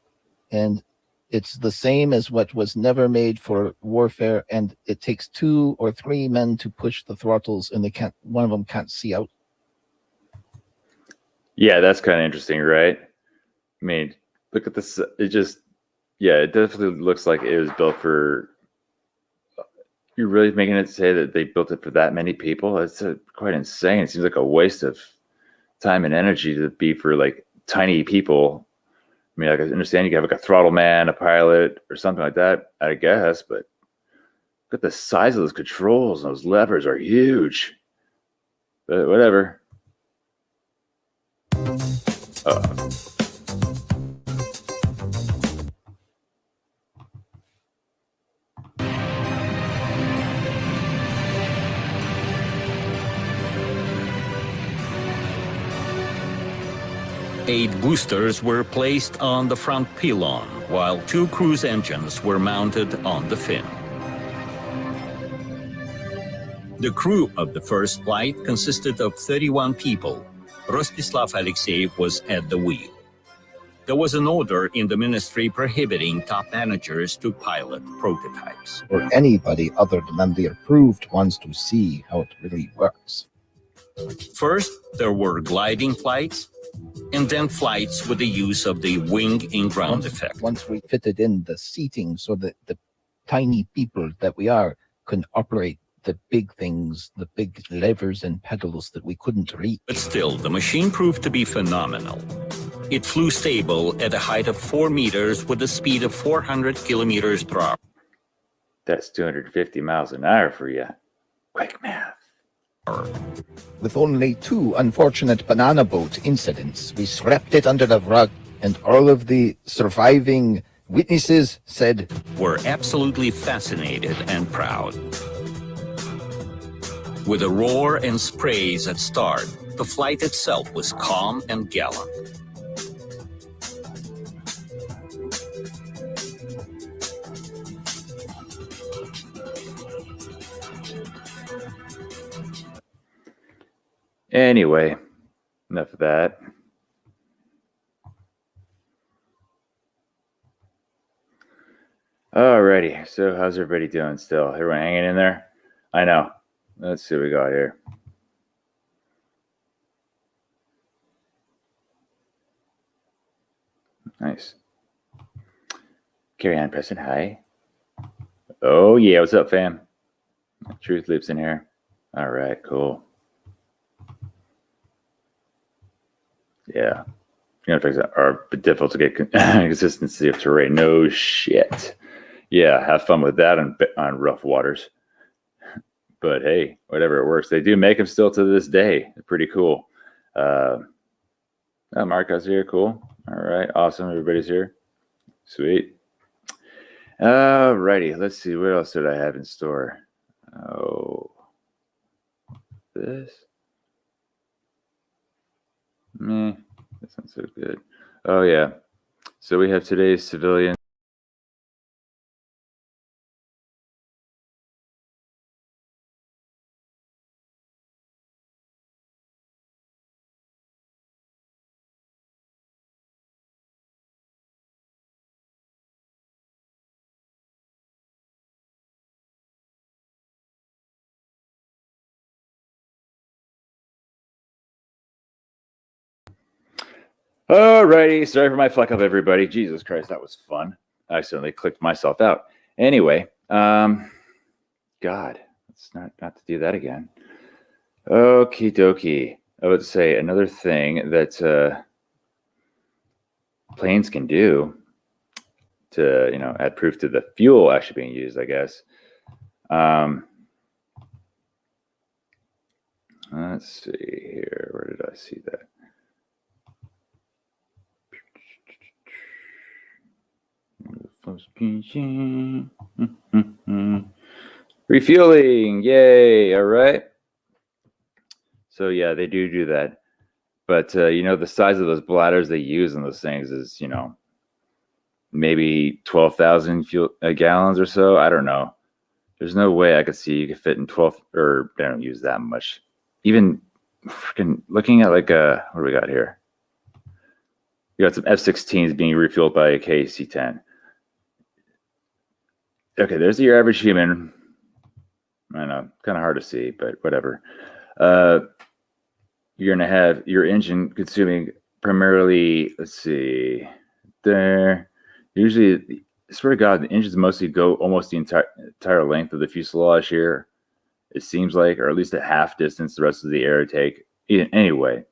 And it's the same as what was never made for warfare, and it takes 2 or 3 men to push the throttles, and one of them can't see out. Yeah, that's kind of interesting, right? I mean, look at this. It definitely looks like it was built for. You're really making it say that they built it for that many people? That's quite insane. It seems like a waste of time and energy to be for like tiny people. I mean, I can understand you can have like a throttle man, a pilot, or something like that, I guess, but look at the size of those controls. Those levers are huge. But whatever. 8 boosters were placed on the front pylon, while 2 cruise engines were mounted on the fin. The crew of the first flight consisted of 31 people. Rostislav Alexeyev was at the wheel. There was an order in the ministry prohibiting top managers to pilot prototypes. Or anybody other than the approved ones to see how it really works. First, there were gliding flights, and then flights with the use of the wing-in-ground effect. Once we fitted in the seating so that the tiny people that we are can operate the big things, the big levers and pedals that we couldn't reach. But still, the machine proved to be phenomenal. It flew stable at a height of 4 meters with a speed of 400 kilometers per hour. That's 250 miles an hour for you. Quick math. With only 2 unfortunate banana boat incidents, we swept it under the rug, and all of the surviving witnesses said, "We're absolutely fascinated and proud." With a roar and sprays at start, the flight itself was calm and gallant. Anyway, enough of that. Alrighty, so how's everybody doing still? Everyone hanging in there? I know. Let's see what we got here. Nice. Carry on, Preston. Hi. Oh, yeah. What's up, fam? Truth Loops in here. All right, cool. Yeah. Effects are difficult to get consistency of terrain. No shit. Yeah, have fun with that on rough waters. But hey, whatever, it works. They do make them still to this day. They're pretty cool. Marco's here. Cool. All right. Awesome. Everybody's here. Sweet. All righty. Let's see. What else did I have in store? Oh, this. Meh. That's not so good. Oh, yeah. So we have today's civilian. Alrighty, sorry for my fuck up, everybody. Jesus Christ, that was fun. I accidentally clicked myself out. Anyway, God, let's not to do that again. Okie dokie. I would say another thing that planes can do to add proof to the fuel actually being used, I guess. Let's see here. Where did I see that? Refueling, yay! All right. So yeah, they do that, but the size of those bladders they use in those things is maybe 12,000 gallons or so. I don't know. There's no way I could see you could fit in 12, or they don't use that much. Even freaking looking at like what do we got here? We got some F-16s being refueled by a KC-10. Okay, there's your average human. I know, kind of hard to see, but whatever. You're gonna have your engine consuming primarily. Let's see, there. Usually, I swear to God, the engines mostly go almost the entire length of the fuselage here. It seems like, or at least a half distance. The rest of the air take. Anyway,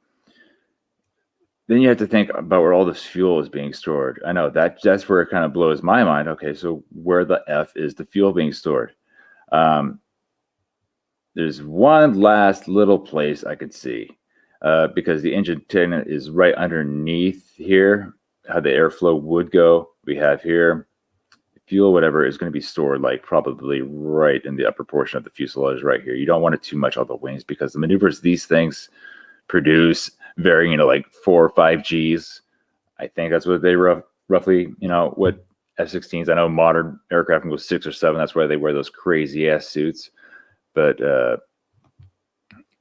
then you have to think about where all this fuel is being stored. I know that's where it kind of blows my mind. Okay, so where the F is the fuel being stored? There's one last little place I could see, because the engine antenna is right underneath here, how the airflow would go. We have here, fuel, whatever, is going to be stored like probably right in the upper portion of the fuselage right here. You don't want it too much on the wings because the maneuvers these things produce varying, like 4 or 5 Gs. I think that's what they roughly, what F-16s. I know modern aircraft can go 6 or 7. That's why they wear those crazy ass suits. But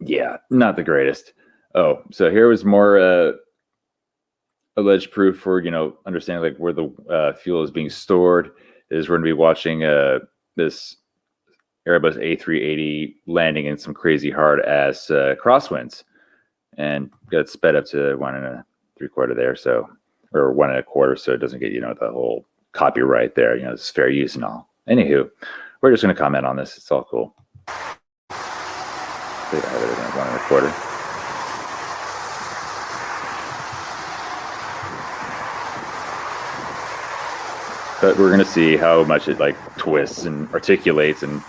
yeah, not the greatest. Oh, so here was more alleged proof for understanding like where the fuel is being stored. Is we're going to be watching this Airbus A380 landing in some crazy hard ass crosswinds, and got sped up to 1 3/4 there, so, or 1 1/4, so it doesn't get the whole copyright there. It's fair use and all. Anywho, we're just going to comment on this. It's all cool. I think I have it at 1 1/4. But we're going to see how much it like twists and articulates, and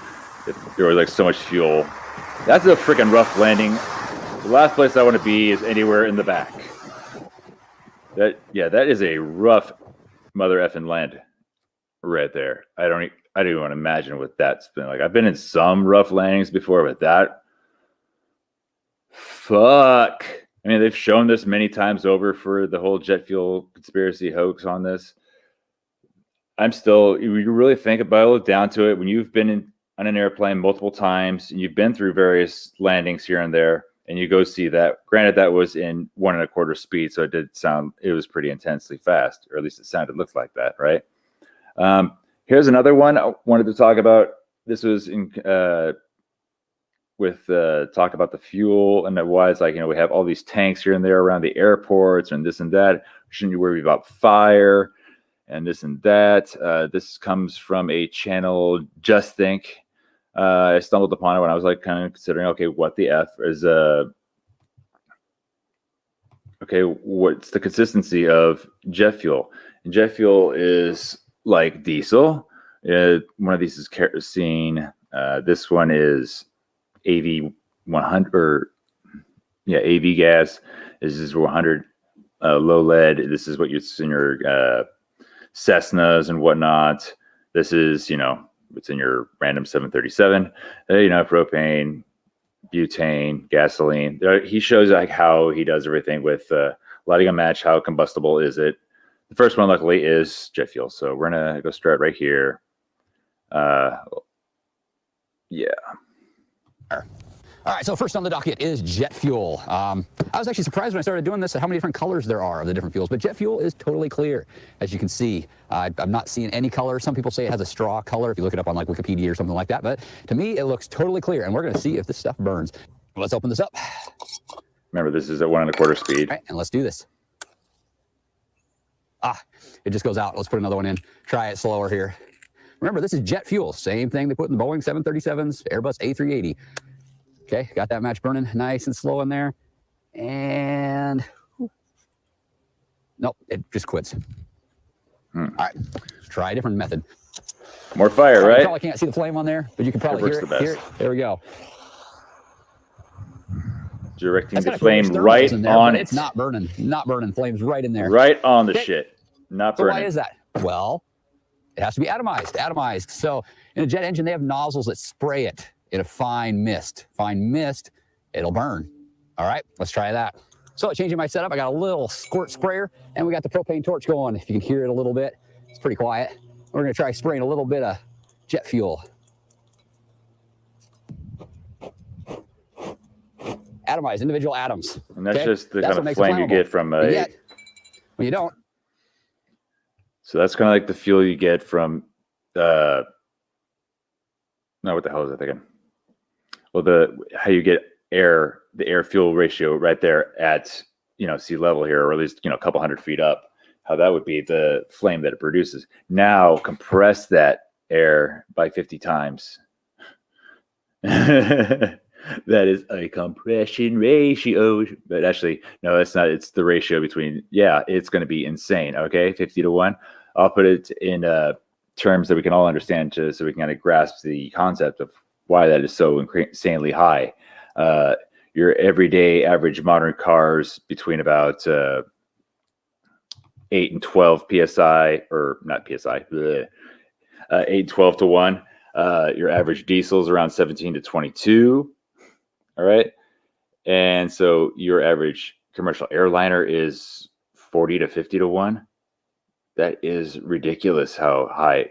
there was like so much fuel. That's a freaking rough landing. The last place I want to be is anywhere in the back. That is a rough mother effing land right there. I don't even want to imagine what that's been like. I've been in some rough landings before, but that, fuck. I mean, they've shown this many times over for the whole jet fuel conspiracy hoax on this. You really think about it, down to it, when you've been on an airplane multiple times and you've been through various landings here and there, and you go see that, granted that was in 1 1/4 speed, so it was pretty intensely fast, or at least it looked like that, right? Here's another one I wanted to talk about. This was in talk about the fuel and why it's like, we have all these tanks here and there around the airports and this and that. Shouldn't you worry about fire and this and that? This comes from a channel, Just Think. I stumbled upon it when I was like kind of considering, okay, what the F is, okay, what's the consistency of jet fuel? And jet fuel is like diesel. One of these is kerosene. This one is AV 100, or AV gas. This is 100 low lead. This is what it's in your Cessnas and whatnot. This is, it's in your random 737. Propane, butane, gasoline. He shows like how he does everything with lighting a match. How combustible is it? The first one, luckily, is jet fuel. So we're gonna go start right here. Yeah. All right, so first on the docket is jet fuel. I was actually surprised when I started doing this at how many different colors there are of the different fuels, but jet fuel is totally clear, as you can see. I'm not seeing any color. Some people say it has a straw color if you look it up on like Wikipedia or something like that, but to me, it looks totally clear, and we're gonna see if this stuff burns. Let's open this up. Remember, this is at 1 1/4 speed. All right, and let's do this. It just goes out. Let's put another one in. Try it slower here. Remember, this is jet fuel. Same thing they put in the Boeing 737s, Airbus A380. Okay, got that match burning nice and slow in there. And nope, it just quits. All right, let's try a different method. More fire, right? You probably can't see the flame on there, but you can probably hear it. There we go. Directing the flame right on it. It's not burning. Not burning. Flame's right in there. Right on the shit. Not burning. So why is that? Well, it has to be atomized. So in a jet engine, they have nozzles that spray it in a fine mist. Fine mist, it'll burn. All right, let's try that. So changing my setup, I got a little squirt sprayer, and we got the propane torch going. If you can hear it a little bit, it's pretty quiet. We're gonna try spraying a little bit of jet fuel. Atomized, individual atoms. And that's just the kind of flame you get from a... Well, you don't. So that's kind of like the fuel you get from... no, what the hell is I thinking? Well, how you get air, the air-fuel ratio right there at, sea level here, or at least, a couple 100 feet up, how that would be the flame that it produces. Now, compress that air by 50 times. That is a compression ratio. But actually, no, that's not. It's the ratio between, it's going to be insane. Okay, 50 to 1. I'll put it in terms that we can all understand, so we can kind of grasp the concept of why that is so insanely high. Your everyday average modern cars between about 8 and 12 psi, or not psi, 8 and 12 to 1. Your average diesel is around 17 to 22. All right. And so your average commercial airliner is 40 to 50 to 1. That is ridiculous how high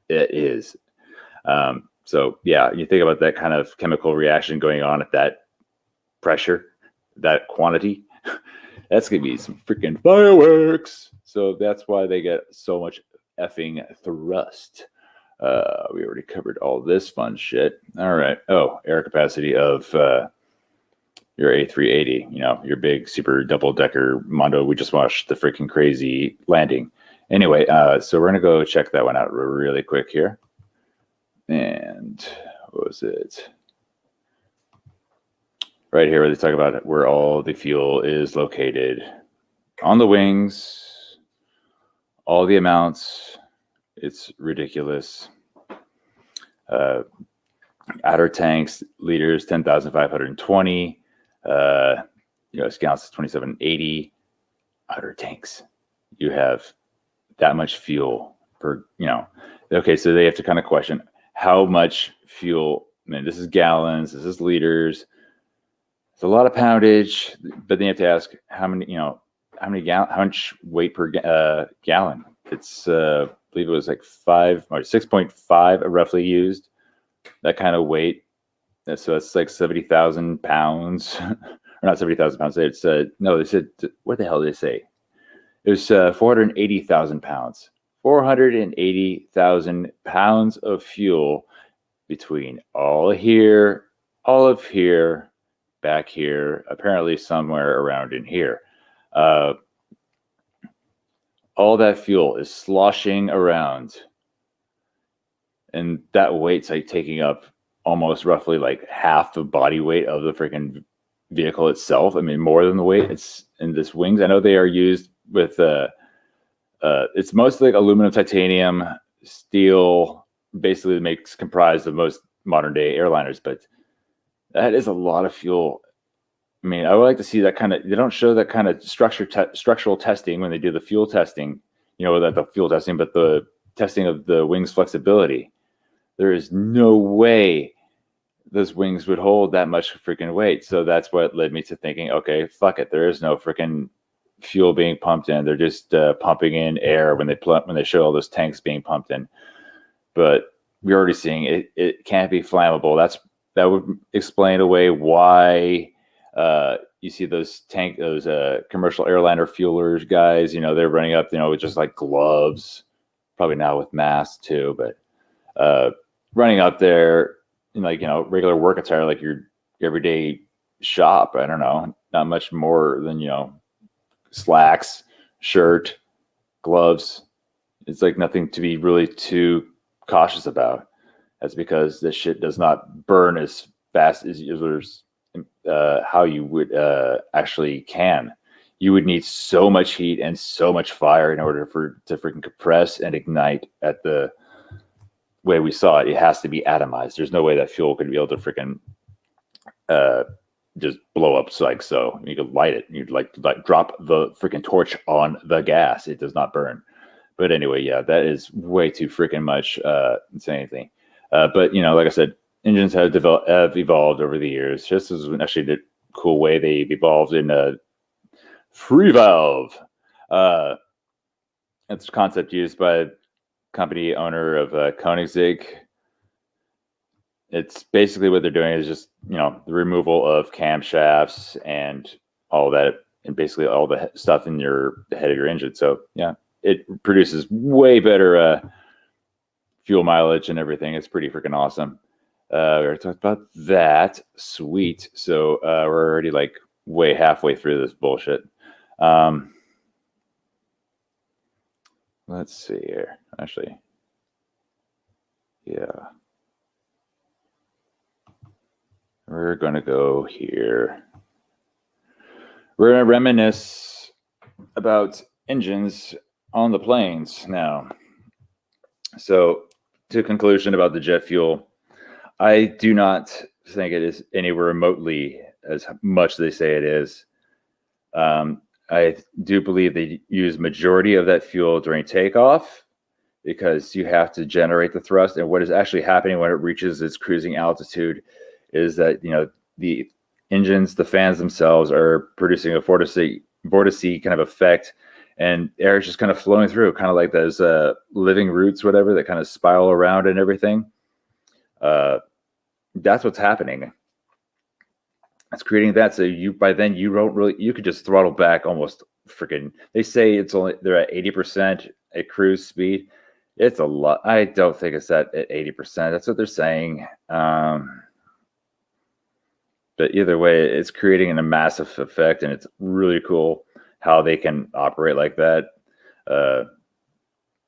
it is. So yeah, you think about that kind of chemical reaction going on at that pressure, that quantity, that's gonna be some freaking fireworks. So that's why they get so much effing thrust. We already covered all this fun shit. All right. Oh, air capacity of your A380, you know, your big super double decker Mondo. We just watched the freaking crazy landing. Anyway, so we're gonna go check that one out really quick here. And what was it? Right here, where they talk about where all the fuel is located on the wings, all the amounts. It's ridiculous. Outer tanks, liters, 10,520. US gallons is 2780. Outer tanks, you have that much fuel per, you know. Okay, so they have to kind of question how much fuel. I mean, this is gallons, this is liters. It's a lot of poundage, but then you have to ask how many, you know, how much weight per gallon. It's I believe it was like 5 or 6.5 roughly used, that kind of weight. So it's like 70,000 pounds, or not 70,000 pounds. It's no, they said, what the hell did they say? It was 480,000 pounds. 480,000 pounds of fuel between all of here, back here, apparently somewhere around in here. All that fuel is sloshing around, and that weight's like taking up almost roughly like half the body weight of the freaking vehicle itself. I mean, more than the weight. It's in this wings. I know they are used with it's mostly like aluminum, titanium, steel, basically makes comprised of most modern day airliners, but that is a lot of fuel. I mean, I would like to see that kind of, they don't show that kind of structural testing when they do the fuel testing, you know, that the fuel testing, but the testing of the wings flexibility. There is no way those wings would hold that much freaking weight. So that's what led me to thinking, okay, fuck it. There is no freaking fuel being pumped in. They're just pumping in air when they show all those tanks being pumped in. But we're already seeing it can't be flammable. That would explain away why you see those commercial airliner fuelers guys, you know, they're running up, you know, with just like gloves, probably now with masks too, but running up there in like, you know, regular work attire, like your everyday shop. I don't know, not much more than, you know, slacks, shirt, gloves. It's like nothing to be really too cautious about. That's because this shit does not burn as fast as how you would actually can. You would need so much heat and so much fire in order to freaking compress and ignite at the way we saw it. It has to be atomized. There's no way that fuel could be able to freaking just blow up like so. You could light it. You'd like drop the freaking torch on the gas. It does not burn. But anyway, yeah, that is way too freaking much insanity. But you know, like I said, engines have evolved over the years. This is actually the cool way they've evolved in a free valve. It's a concept used by company owner of Koenigsegg. It's basically what they're doing is just, you know, the removal of camshafts and all that, and basically all the stuff in the head of your engine. So yeah, it produces way better fuel mileage and everything. It's pretty freaking awesome. We already talked about that. Sweet. So we're already like way halfway through this bullshit. Let's see here. Actually, yeah. We're going to go here. We're going to reminisce about engines on the planes now. So, to conclusion about the jet fuel, I do not think it is anywhere remotely as much as they say it is. I do believe they use majority of that fuel during takeoff because you have to generate the thrust. And what is actually happening when it reaches its cruising altitude is that, you know, the engines, the fans themselves are producing a vortice kind of effect, and air is just kind of flowing through, kind of like those living roots, whatever, that kind of spiral around and everything. That's what's happening. It's creating that. So by then you don't really, you could just throttle back almost freaking. They say they're at 80% at cruise speed. It's a lot. I don't think it's at 80%. That's what they're saying. But either way, it's creating a massive effect, and it's really cool how they can operate like that.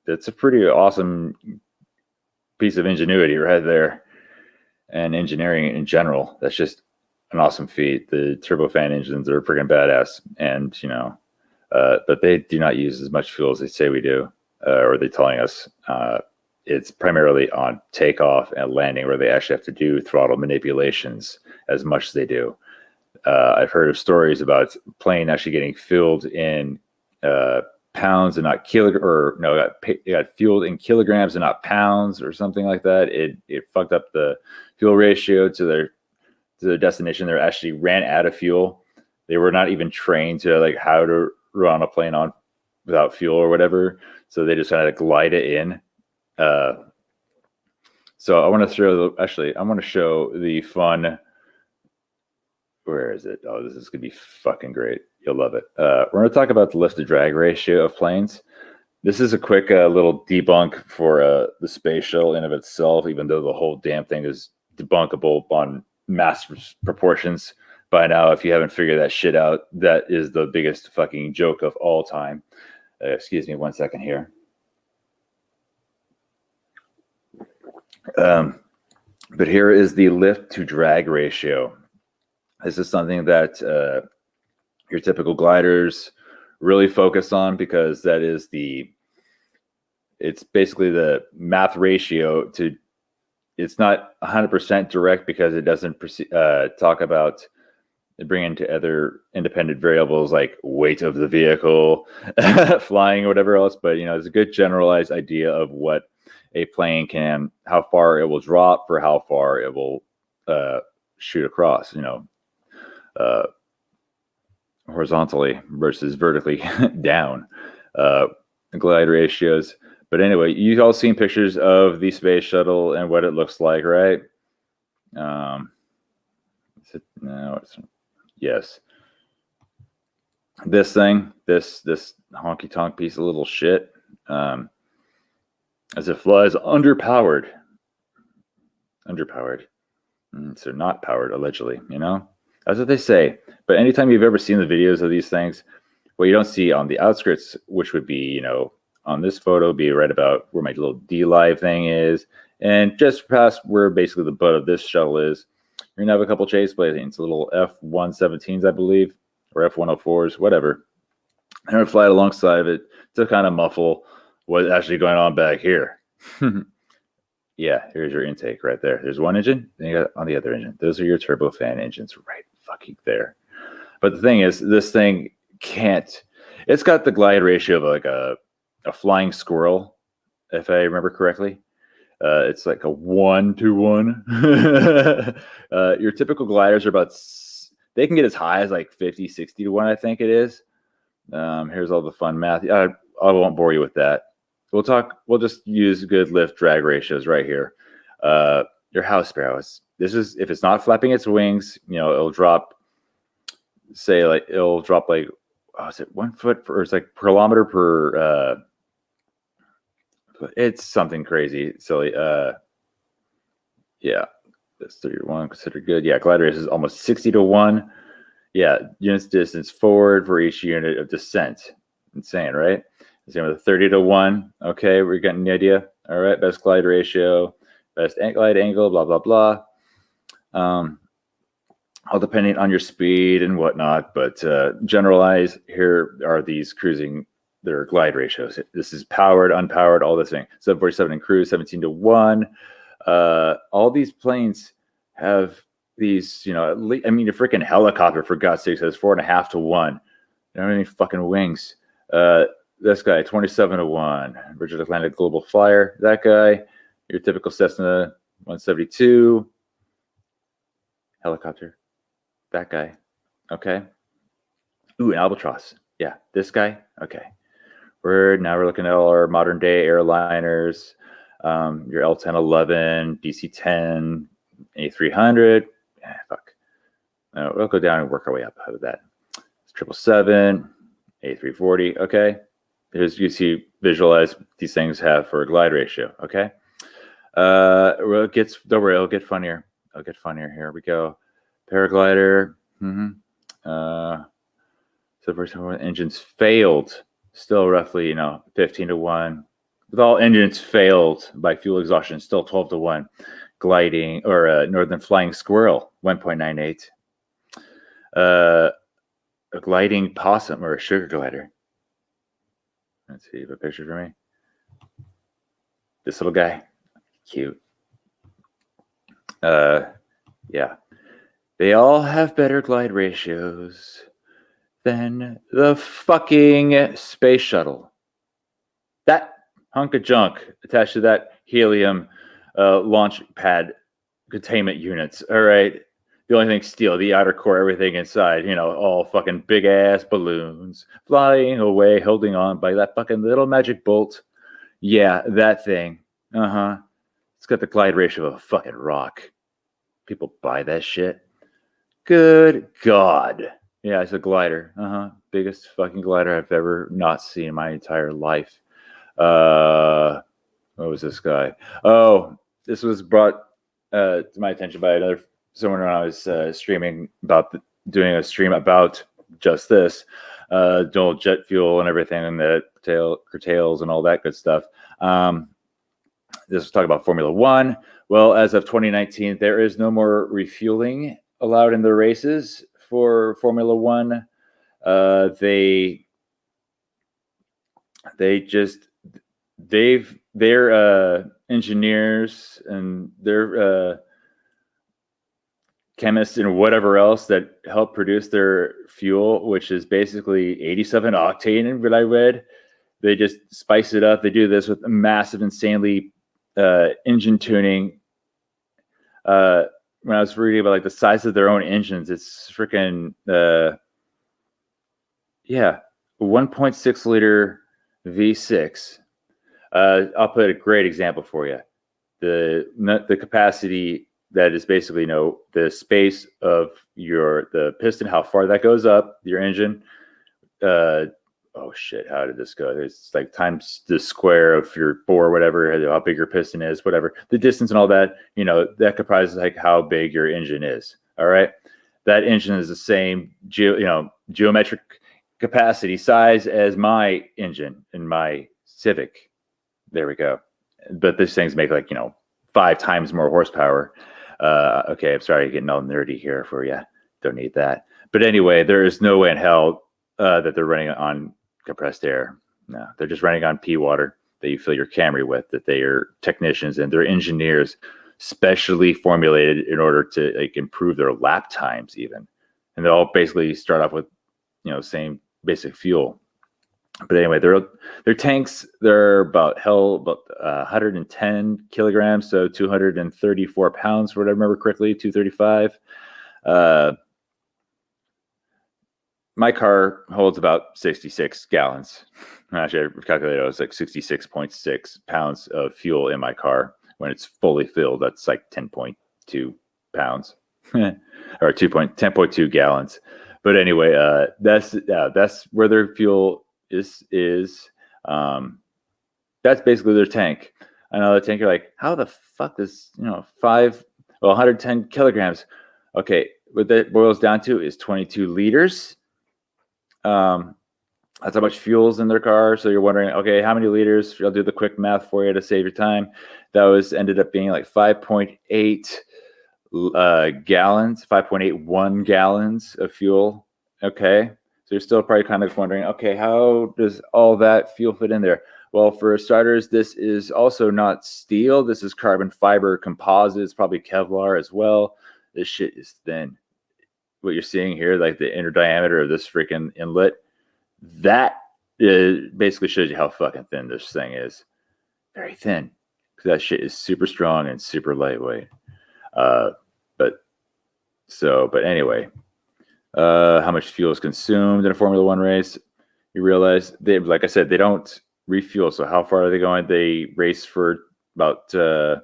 It's a pretty awesome piece of ingenuity right there, and engineering in general. That's just an awesome feat. The turbofan engines are freaking badass, and but they do not use as much fuel as they say we do, or they're telling us. It's primarily on takeoff and landing where they actually have to do throttle manipulations as much as they do. I've heard of stories about plane actually getting filled in pounds and not kilograms, or no, it got fueled in kilograms and not pounds, or something like that. It fucked up the fuel ratio to their destination. They actually ran out of fuel. They were not even trained to like how to run a plane on without fuel or whatever. So they just kind of glide it in. So I want to show the fun. Where is it? Oh, this is gonna be fucking great. You'll love it. We're gonna talk about the lift to drag ratio of planes. This is a quick little debunk for the space shuttle in of itself, even though the whole damn thing is debunkable on mass proportions by now. If you haven't figured that shit out, that is the biggest fucking joke of all time. Excuse me 1 second here. But here is the lift to drag ratio. This is something that your typical gliders really focus on, because that is it's basically the math ratio to, it's not 100% direct because it doesn't talk about bring into other independent variables like weight of the vehicle, flying, or whatever else. But, it's a good generalized idea of what a plane can, how far it will drop for how far it will shoot across, horizontally versus vertically down, glide ratios. But anyway, you've all seen pictures of the space shuttle and what it looks like, right? Yes. This thing, this honky tonk piece of little shit, as it flies underpowered. So not powered, allegedly, That's what they say. But anytime you've ever seen the videos of these things, what you don't see on the outskirts, which would be, on this photo, be right about where my little D-Live thing is, and just past where basically the butt of this shuttle is, you're going to have a couple chase planes, little F-117s, I believe, or F-104s, whatever. And I'm flying alongside of it to kind of muffle what's actually going on back here. Yeah, here's your intake right there. There's one engine, then you got on the other engine. Those are your turbofan engines right fucking there. But the thing is, this thing it's got the glide ratio of like a flying squirrel, if I remember correctly. It's like a 1-to-1. Your typical gliders are they can get as high as like 50, 60 to 1, I think it is. Here's all the fun math. I won't bore you with that. We'll just use good lift drag ratios right here. Your house sparrow, if it's not flapping its wings, it'll drop, is it 1 foot or it's like per kilometer per, it's something crazy, silly. Yeah, that's 31 considered good. Yeah, glide race is almost 60 to 1. Yeah, units distance forward for each unit of descent. Insane, right? Same with 30 to 1. Okay, we're getting the idea. All right, best glide ratio, best glide angle, blah, blah, blah. All depending on your speed and whatnot, but generalize, here are these cruising, their glide ratios. This is powered, unpowered, all this thing. 747 and cruise, 17 to 1. All these planes have these, a freaking helicopter, for God's sakes, has 4.5 to 1. They don't have any fucking wings. This guy, 27 to 1. Virgin Atlantic Global Flyer. That guy, your typical Cessna 172. Helicopter. that guy. Okay. Ooh, an albatross. Yeah, this guy. Okay. We're looking at all our modern day airliners. Your L1011, DC10, A300. Fuck. We'll go down and work our way up. How about that? 777, A340. Okay. Here's you see visualize these things have for a glide ratio. Okay. Don't worry, it'll get funnier. It'll get funnier. Here we go. Paraglider. So first engines failed. Still roughly, 15-1. With all engines failed by fuel exhaustion, still 12-1. Gliding or northern flying squirrel, 1.98. A gliding possum or a sugar glider. Let's see, a picture for me. This little guy, cute. Yeah, they all have better glide ratios than the fucking space shuttle. That hunk of junk attached to that helium launch pad containment units. All right. The only thing steel, the outer core, everything inside, all fucking big ass balloons flying away, holding on by that fucking little magic bolt. Yeah, that thing. It's got the glide ratio of a fucking rock. People buy that shit. Good God. Yeah, it's a glider. Biggest fucking glider I've ever not seen in my entire life. What was this guy? Oh, this was brought to my attention by someone when I was streaming doing a stream about just this, dual jet fuel and everything, and the curtails and all that good stuff. This was talking about Formula One. Well, as of 2019, there is no more refueling allowed in the races for Formula One. Their engineers and their chemists and whatever else that help produce their fuel, which is basically 87 octane, what I read. They just spice it up. They do this with massive, insanely engine tuning. When I was reading about the size of their own engines, it's freaking 1.6 liter V6. I'll put a great example for you. The capacity that is basically the space of the piston, how far that goes up your engine. Oh shit, how did this go? It's like times the square of your bore, whatever, how big your piston is, whatever. The distance and all that, that comprises how big your engine is. All right. That engine is the same geometric capacity size as my engine in my Civic. There we go. But these things make 5 times more horsepower. Okay, I'm sorry, getting all nerdy here for you. Don't need that. But anyway, there is no way in hell that they're running on compressed air. No, they're just running on pea water that you fill your Camry with, that they are technicians and they're engineers specially formulated in order to improve their lap times even. And they all basically start off with, same basic fuel. But anyway, their tanks, they're about 110 kilograms, so 234 pounds, for what I remember correctly, 235. My car holds about 66 gallons. Actually, I calculated it was 66.6 pounds of fuel in my car. When it's fully filled, that's 10.2 pounds or 10.2 gallons. But anyway, that's where their fuel is. That's basically their tank. Another tank, you're like, how the fuck does 110 kilograms? Okay, what that boils down to is 22 liters. That's how much fuel's in their car. So you're wondering, okay, how many liters? I'll do the quick math for you to save your time. That ended up being 5.8 gallons, 5.81 gallons of fuel. Okay. So you're still probably kind of wondering, okay, how does all that fuel fit in there? Well, for starters, this is also not steel. This is carbon fiber composite. It's probably Kevlar as well. This shit is thin. What you're seeing here, the inner diameter of this freaking inlet, that basically shows you how fucking thin this thing is. Very thin. Because that shit is super strong and super lightweight. But anyway, how much fuel is consumed in a Formula One race. You realize they, like I said, they don't refuel. So how far are they going? They race for about 2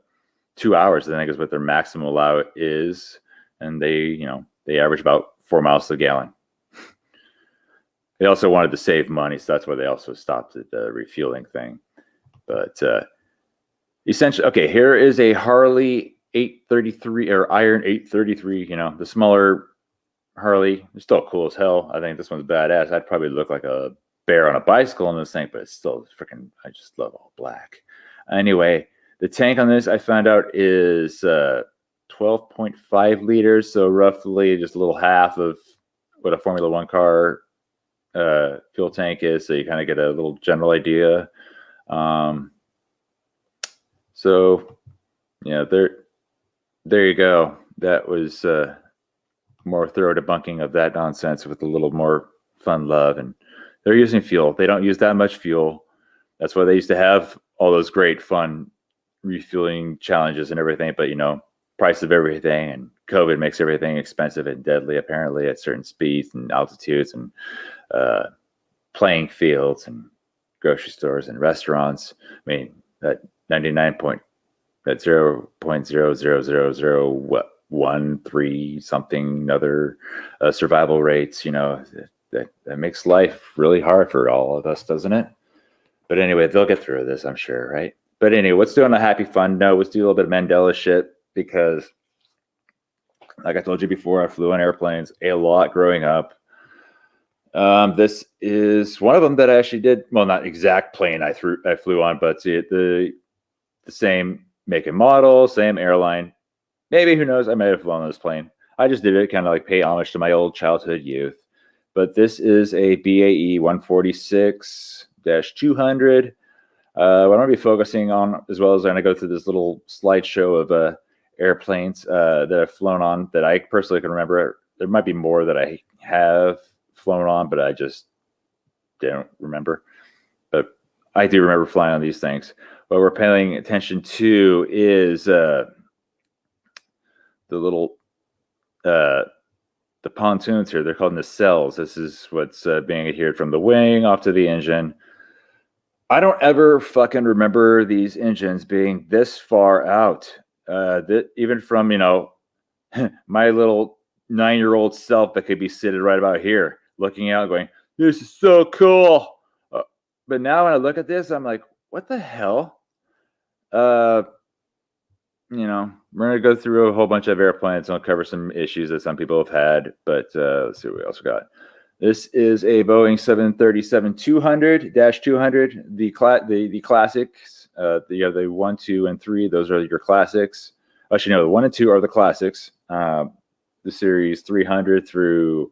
hours, I think, is what their maximum allow is, and they average about 4 miles to the gallon. They also wanted to save money, so that's why they also stopped at the refueling thing. But essentially, okay, here is a Harley 833 or Iron 833. The smaller Harley. They're still cool as hell. I think this one's badass. I'd probably look like a bear on a bicycle in this thing, but it's still freaking. I just love all black. Anyway, the tank on this I found out is 12.5 liters, so roughly just a little half of what a Formula One car fuel tank is. So you kind of get a little general idea. So yeah, there you go. That was more thorough debunking of that nonsense with a little more fun love. And they're using fuel. They don't use that much fuel. That's why they used to have all those great fun refueling challenges and everything. But price of everything and COVID makes everything expensive and deadly, apparently, at certain speeds and altitudes and playing fields and grocery stores and restaurants. I mean, that 0.0000113 something other survival rates, that makes life really hard for all of us, doesn't it? But anyway, they'll get through this, I'm sure, right? But anyway, let's do on a happy fun note. Let's do a little bit of Mandela shit, because like I told you before, I flew on airplanes a lot growing up. This is one of them that I actually did. Well, not exact plane I flew on, but the same make and model, same airline. Maybe, who knows? I might have flown on this plane. I just did it kind of like pay homage to my old childhood youth. But this is a BAE 146-200. What I'm going to be focusing on, as well as I'm going to go through this little slideshow of airplanes that I've flown on that I personally can remember. There might be more that I have flown on, but I just don't remember. But I do remember flying on these things. What we're paying attention to is the little the pontoons here. They're called nacelles. This is what's being adhered from the wing off to the engine. I don't ever fucking remember these engines being this far out. Even from, my little 9-year-old self that could be seated right about here, looking out going, this is so cool. But now when I look at this, I'm like, what the hell? We're going to go through a whole bunch of airplanes and I'll cover some issues that some people have had. But let's see what we also got. This is a Boeing 737-200-200, the classics. You have the 1, 2, and 3. Those are your classics. Actually, no, the 1 and 2 are the classics. The series 300 through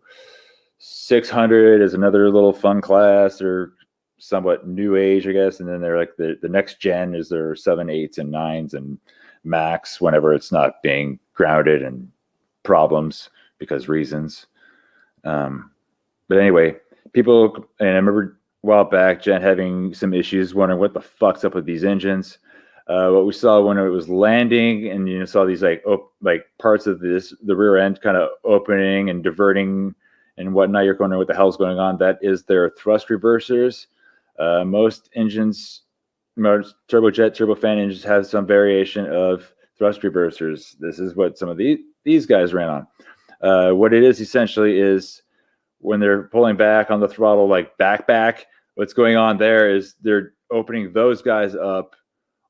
600 is another little fun class, or somewhat new age, I guess. And then they're like the next gen is their 7, 8s, and 9s, and max whenever it's not being grounded and problems because reasons. But anyway, people, and I remember a while back, Jen having some issues, wondering what the fuck's up with these engines. What we saw when it was landing, and saw these like parts of the rear end kind of opening and diverting and whatnot. You're wondering what the hell's going on. That is their thrust reversers. Most engines, most turbojet, turbofan engines have some variation of thrust reversers. This is what some of these guys ran on. What it is essentially is when they're pulling back on the throttle, like back, what's going on there is they're opening those guys up,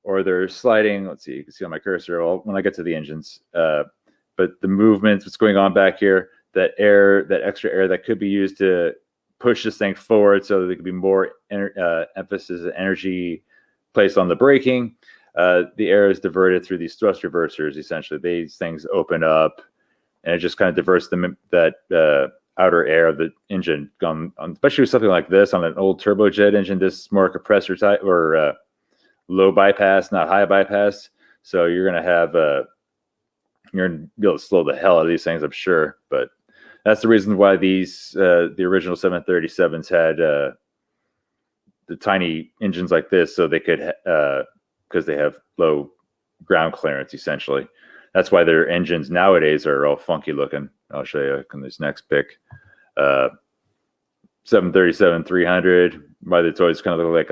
or they're sliding. Let's see, you can see on my cursor when I get to the engines. But the movement, what's going on back here, that extra air that could be used to push this thing forward so that there could be more emphasis and energy placed on the braking. The air is diverted through these thrust reversers. Essentially, these things open up, and it just kind of diverts that outer air of the engine. Especially with something like this on an old turbojet engine, this is more compressor type or low bypass, not high bypass. So you're gonna have you're gonna be able to slow the hell out of these things, I'm sure. But that's the reason why these the original 737s had the tiny engines like this, so they could because they have low ground clearance. Essentially, that's why their engines nowadays are all funky looking. I'll show you in this next pic. 737-300. By the toys, kind of look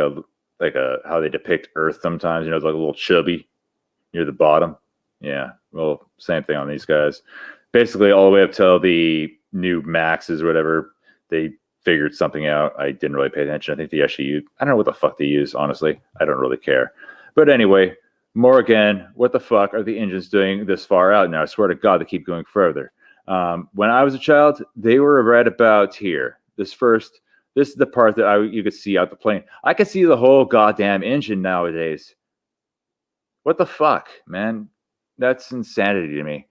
like a how they depict Earth sometimes. You know, it's like a little chubby near the bottom. Yeah, well, same thing on these guys. Basically, all the way up till the new Maxes or whatever, they figured something out. I didn't really pay attention. I think they actually used, I don't know what the fuck they use, honestly. I don't really care. But anyway, more again, what the fuck are the engines doing this far out now? I swear to God, they keep going further. When I was a child, they were right about here. This is the part that you could see out the plane. I could see the whole goddamn engine nowadays. What the fuck, man? That's insanity to me.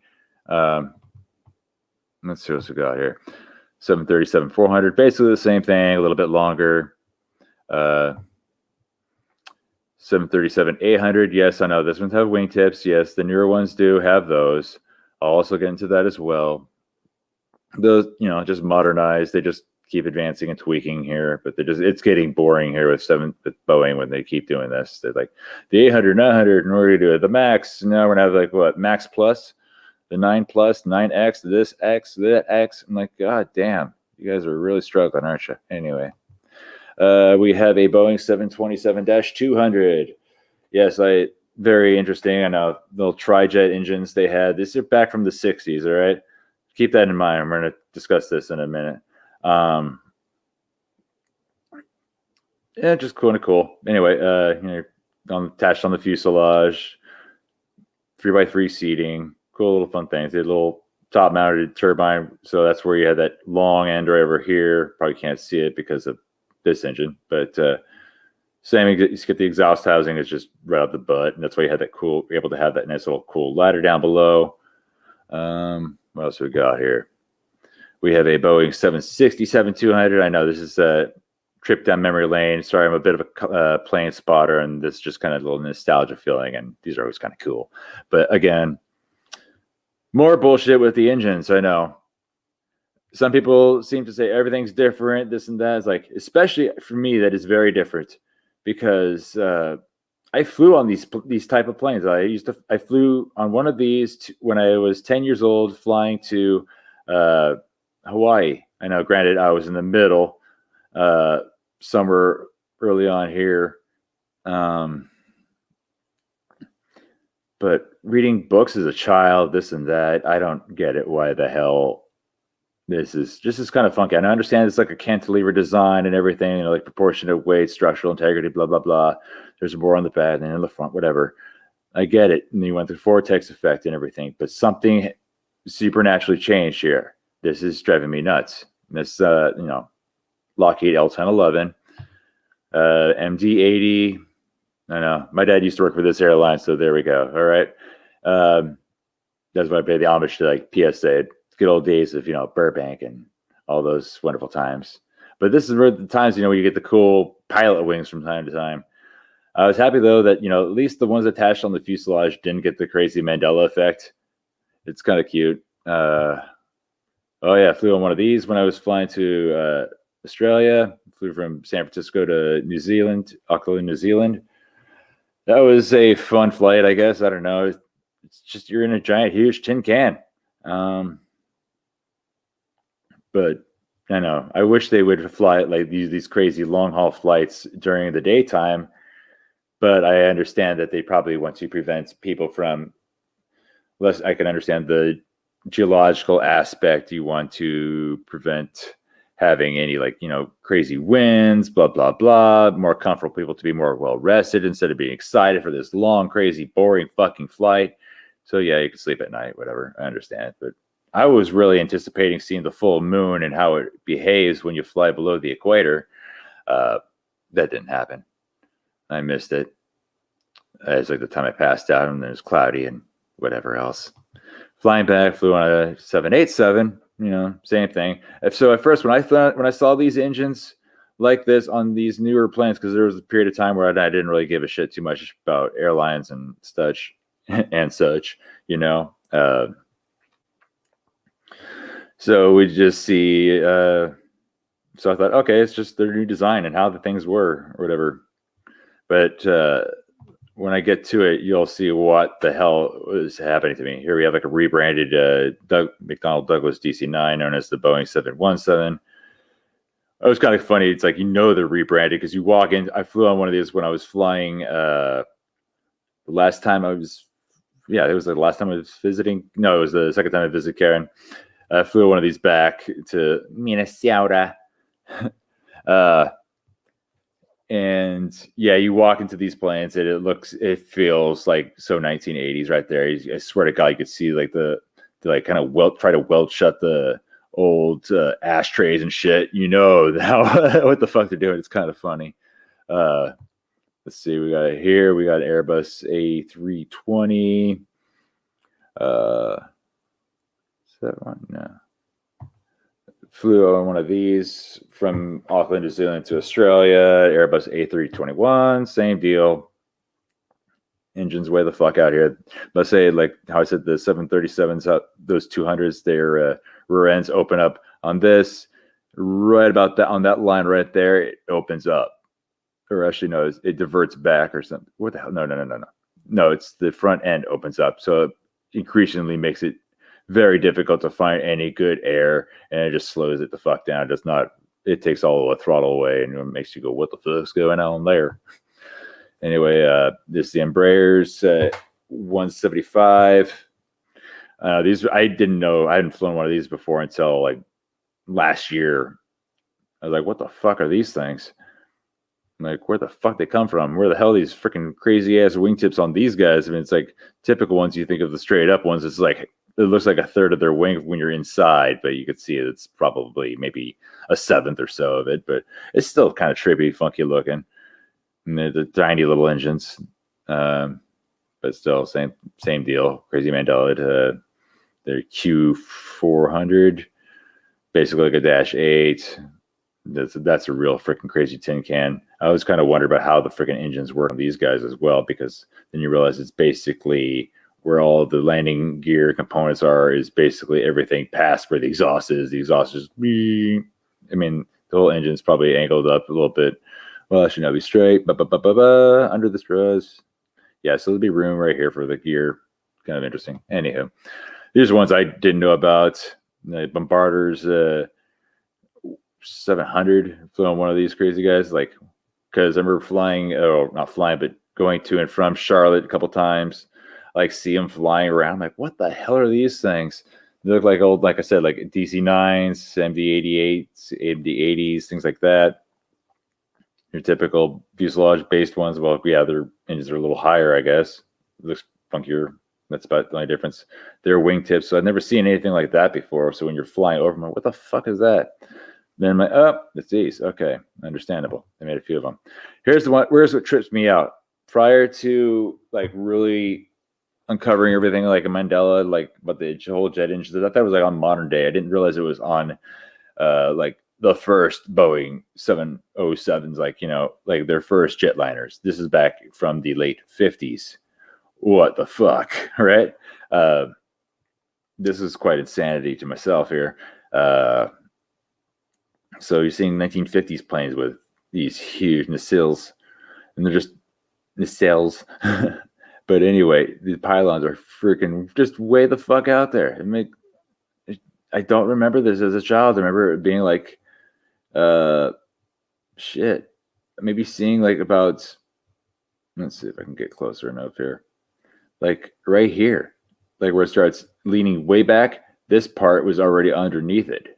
Let's see what we got here. 737-400, basically the same thing, a little bit longer. 737-800, yes, I know this ones have wingtips. Yes, the newer ones do have those. I'll also get into that as well. Those, you know, just modernized. They just keep advancing and tweaking here, but it's getting boring here with Boeing when they keep doing this. They're like the 800, 900, and we're going to do it. The Max, now we're going to have like what, Max Plus, the 9 Plus, 9X, this X, that X. I'm like, God damn, you guys are really struggling, aren't you? Anyway, we have a Boeing 727-200. Yes, very interesting. I know little tri-jet engines they had. These are back from the 60s, all right? Keep that in mind. We're going to discuss this in a minute. Yeah, just kind of cool. Anyway, you know, attached on the fuselage, 3x3 seating, cool little fun things. They had a little top-mounted turbine, so that's where you had that long end right over here. Probably can't see it because of this engine, but same. You get the exhaust housing is just right out the butt, and that's why you had that cool. You're able to have that nice little cool ladder down below. What else we got here? We have a Boeing 767-200. I know this is a trip down memory lane. Sorry, I'm a bit of a plane spotter, and this is just kind of a little nostalgia feeling, and these are always kind of cool. But again, more bullshit with the engines, I know. Some people seem to say everything's different, this and that. It's like, especially for me, that is very different because I flew on these type of planes. I flew on one of these when I was 10 years old, flying to Hawaii. I know, granted, I was in the middle, somewhere early on here. But reading books as a child, this and that, I don't get it. Why the hell this is kind of funky. And I understand it's like a cantilever design and everything, you know, like proportionate weight, structural integrity, blah, blah, blah. There's more on the back than in the front, whatever. I get it. And you went through vortex effect and everything, but something supernaturally changed here. This is driving me nuts. This, you know, Lockheed L-1011, MD-80. I know. My dad used to work for this airline, so there we go. All right. That's why I pay the homage to like PSA. Good old days of, you know, Burbank and all those wonderful times. But this is where the times, you know, where you get the cool pilot wings from time to time. I was happy, though, that, you know, at least the ones attached on the fuselage didn't get the crazy Mandela effect. It's kind of cute. Oh, yeah, I flew on one of these when I was flying to Australia. Flew from San Francisco to New Zealand, Auckland, New Zealand. That was a fun flight, I guess. I don't know. It's just you're in a giant, huge tin can. But I know I wish they would fly like these crazy long haul flights during the daytime. But I understand that they probably want to prevent people from. Less, I can understand the geological aspect. You want to prevent having any, like, you know, crazy winds, blah, blah, blah. More comfortable people to be more well rested instead of being excited for this long, crazy, boring fucking flight. So yeah, you can sleep at night, whatever. I understand. But I was really anticipating seeing the full moon and how it behaves when you fly below the equator. That didn't happen. I missed it. It's like the time I passed out and it was cloudy and whatever else. Flying back, flew on a 787, you know, same thing. So at first, when I saw these engines like this on these newer planes, because there was a period of time where I didn't really give a shit too much about airlines and such, you know. So we just see. So I thought, okay, it's just their new design and how the things were, or whatever. But when I get to it, you'll see what the hell is happening to me. Here we have like a rebranded McDonnell Douglas DC-9 known as the Boeing 717. It was kind of funny. It's like, they're rebranded because you walk in. I flew on one of these when I was flying. The last time I was, it was the last time I was visiting. No, it was the second time I visited Karen. I flew one of these back to Minnesota. And you walk into these planes and it feels like so 1980s right there. I swear to God, you could see like the kind of try to weld shut the old ashtrays and shit. What the fuck they're doing. It's kind of funny. Let's see. We got it here. We got Airbus A320. Flew on one of these from Auckland, New Zealand to Australia. Airbus A321, same deal. Engines way the fuck out here. Let's say, like how I said, the 737s, those 200s, their rear ends open up on this. Right about that, on that line right there, it opens up. Or actually, no, it diverts back or something. What the hell? No. No, it's the front end opens up. So it increasingly makes it very difficult to find any good air, and it just slows it the fuck down. It takes all the throttle away, and it makes you go, what the fuck's going on there? Anyway, this is the Embraers 175. These I didn't know. I hadn't flown one of these before until like last year. I was like, what the fuck are these things? I'm like, where the fuck they come from? Where the hell are these freaking crazy ass wingtips on these guys? I mean, it's like typical ones you think of the straight up ones. It's like, it looks like a third of their wing when you're inside, but you could see it's probably maybe a seventh or so of it, but it's still kind of trippy, funky looking. And they're the tiny little engines, but still same deal. Crazy Mandela. They're Q400, basically like a Dash 8. That's a real freaking crazy tin can. I always kind of wonder about how the freaking engines work on these guys as well, because then you realize it's basically where all of the landing gear components is basically everything past where the exhaust is. The exhaust is, I mean, the whole engine's probably angled up a little bit. Well, it should now be straight. Under the struts. Yeah, so there'll be room right here for the gear. Kind of interesting. Anywho, these are ones I didn't know about. The Bombarders 700. Flew on one of these crazy guys. Like, because I remember not flying, but going to and from Charlotte a couple times. Like, see them flying around. I'm like, what the hell are these things? They look like old, like I said, like DC-9s, MD-88s, MD-80s, things like that. Your typical fuselage-based ones. Well, yeah, their engines are a little higher, I guess. It looks funkier. That's about the only difference. Their wingtips. So I've never seen anything like that before. So when you're flying over, I'm like, what the fuck is that? Then I'm like, oh, it's these. Okay, understandable. They made a few of them. Here's what trips me out. Prior to like really uncovering everything like a Mandela, like about the whole jet engines, I thought that was like on modern day. I didn't realize it was on like the first Boeing 707s, like, like their first jetliners. This is back from the late 50s. What the fuck, right? This is quite insanity to myself here. So you're seeing 1950s planes with these huge nacelles, and they're just nacelles. But anyway, the pylons are freaking just way the fuck out there. I don't remember this as a child. I remember it being like, shit. Maybe seeing like about, let's see if I can get closer enough here. Like right here, like where it starts leaning way back, this part was already underneath it.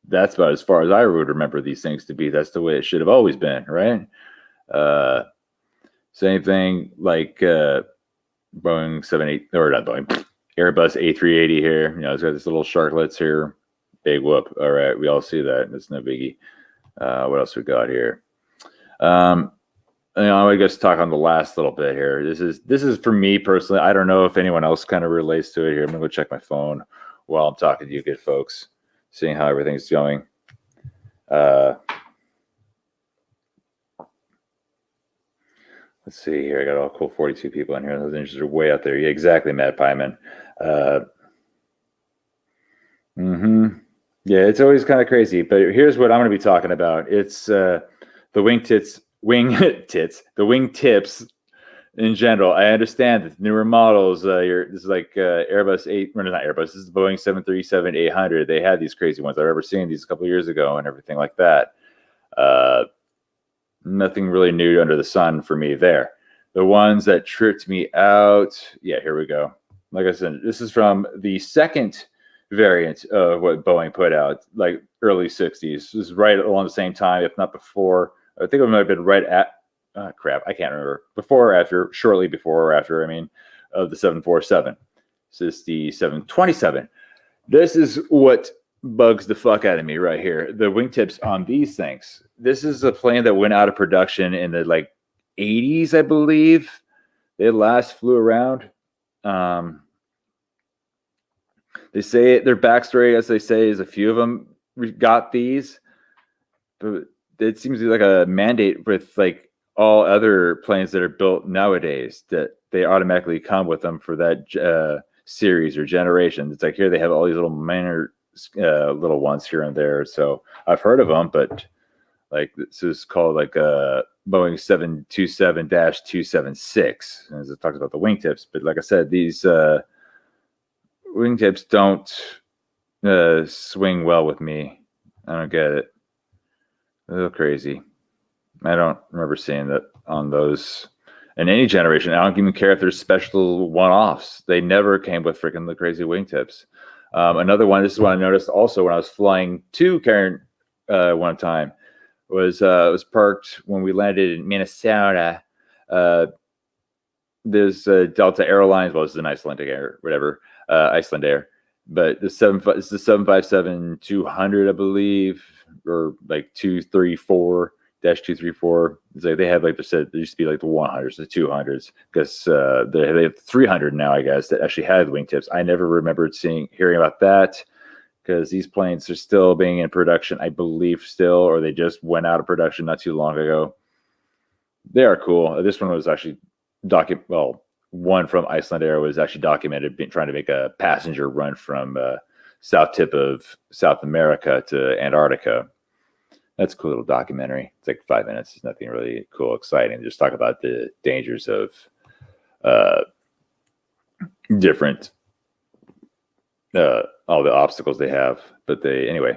That's about as far as I would remember these things to be. That's the way it should have always been, right? Same thing like Boeing 78, or not Boeing, Airbus A380 here. It's got this little sharklets here. Big whoop. All right, we all see that. That's no biggie. What else we got here? I guess talk on the last little bit here. This is for me personally. I don't know if anyone else kind of relates to it here. I'm gonna go check my phone while I'm talking to you good folks, seeing how everything's going. Let's see here. I got all cool 42 people in here. Those engines are way out there. Yeah, exactly, Matt Pyman. Yeah, it's always kind of crazy. But here's what I'm going to be talking about. It's the wingtips, the wingtips in general, I understand that newer models, this is like Airbus 8, or not Airbus, this is the Boeing 737-800. They had these crazy ones. I remember seeing these a couple of years ago and everything like that. Nothing really new under the sun for me there. The ones that tripped me out, yeah, here we go. Like I said, this is from the second variant of what Boeing put out, like early 60s. This is right along the same time, if not before. I think it might have been right at, crap, I can't remember. Before or after, shortly before or after, I mean, of the 747. This is the 727. This is what bugs the fuck out of me right here. The wingtips on these things. This is a plane that went out of production in the like 80s, I believe. They last flew around. They say their backstory, as they say, is a few of them got these, but it seems to be like a mandate with like all other planes that are built nowadays that they automatically come with them for that series or generation. It's like here they have all these little minor little ones here and there. So I've heard of them, but like this is called like a Boeing 727-276, as it talks about the wingtips. But like I said, these wingtips don't swing well with me. I don't get it. A little crazy. I don't remember seeing that on those in any generation. I don't even care if there's special one-offs. They never came with freaking the crazy wingtips. Another one, this is what I noticed also when I was flying to Cairn one time, was parked when we landed in Minnesota. There's Delta Airlines, well, it's an Icelandic Air, whatever, Iceland Air. But it's the 757-200, I believe, or like 234-234. It's like they have, like they said, there used to be like the 100s, the 200s, because they have 300 now, I guess, that actually had wingtips. I never remembered hearing about that, because these planes are still being in production, I believe, still, or they just went out of production not too long ago. They are cool. This one was actually one from Iceland Air was actually documented trying to make a passenger run from south tip of South America to Antarctica. That's a cool little documentary. It's like 5 minutes. It's nothing really cool, exciting. Just talk about the dangers of different all the obstacles they have. But anyway.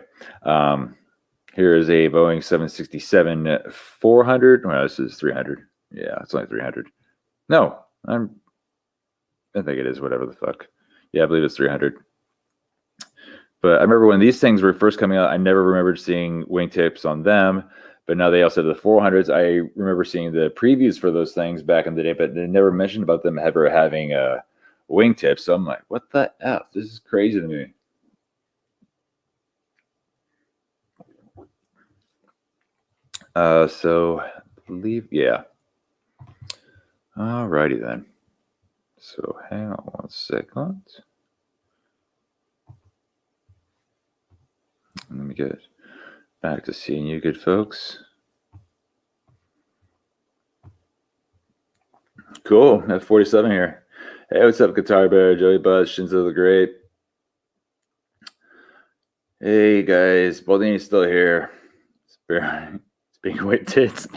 Here is a Boeing 767-400. Well, this is 300. Yeah, it's only 300. No, I think it is whatever the fuck. Yeah, I believe it's 300. But I remember when these things were first coming out, I never remembered seeing wingtips on them. But now they also have the 400s. I remember seeing the previews for those things back in the day, but they never mentioned about them ever having wingtips. So I'm like, what the F? This is crazy to me. So I believe, yeah. Alrighty then. So hang on 1 second. Let me get back to seeing you good folks. Cool. F47 here. Hey, what's up, Guitar Bear, Joey Buzz, Shinzo the Great? Hey guys, Baldini's still here. Speaking with tits.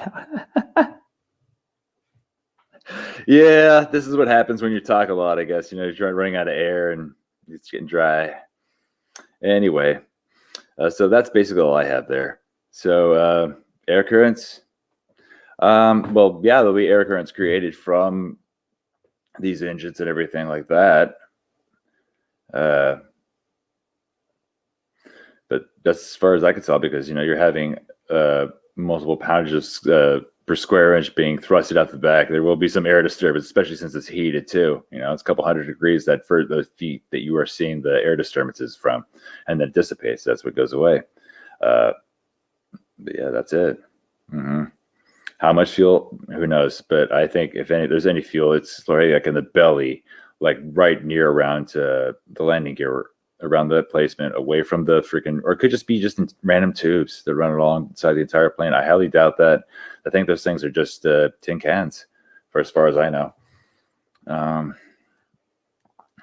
Yeah, this is what happens when you talk a lot, I guess. You know, you're running out of air and it's getting dry. Anyway, so that's basically all I have there. So air currents. Well, yeah, there'll be air currents created from these engines and everything like that. But that's as far as I can tell, because, you know, you're having multiple poundages per square inch being thrusted out the back. There will be some air disturbance, especially since it's heated too. You know, it's a couple hundred degrees that for those feet that you are seeing the air disturbances from, and then dissipates. That's what goes away. But yeah, that's it. How much fuel? Who knows? But I think if there's any fuel, it's like in the belly, like right near around the landing gear, around the placement, away from the freaking, or it could just be just in random tubes that run alongside the entire plane. I highly doubt that. I think those things are just tin cans, for as far as I know.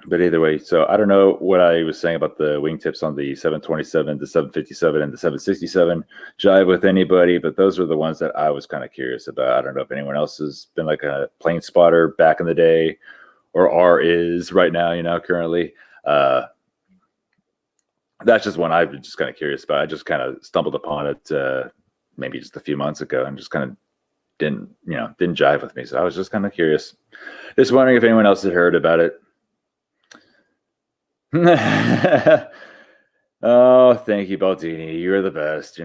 But either way, so I don't know what I was saying about the wingtips on the 727, the 757, and the 767 jive with anybody, but those are the ones that I was kind of curious about. I don't know if anyone else has been like a plane spotter back in the day or is right now, currently. That's just one I've been just kind of curious about. I just kind of stumbled upon it maybe just a few months ago and just kind of didn't jive with me. So I was just kind of curious. Just wondering if anyone else had heard about it. Oh, thank you, Baldini. You're the best,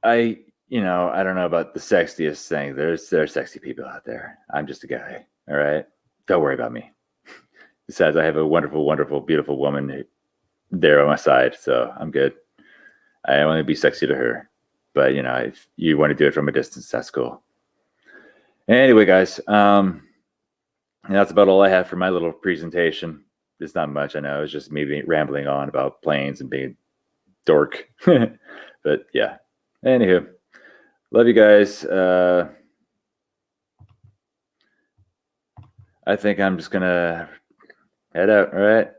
I don't know about the sexiest thing. There are sexy people out there. I'm just a guy. All right. Don't worry about me. Besides, I have a wonderful, wonderful, beautiful woman there on my side, so I'm good. I only be sexy to her. But if you want to do it from a distance, that's cool. Anyway, guys, that's about all I have for my little presentation. It's not much, I know. It's just me rambling on about planes and being dork. But yeah. Anywho, love you guys. I think I'm just gonna head out. All right.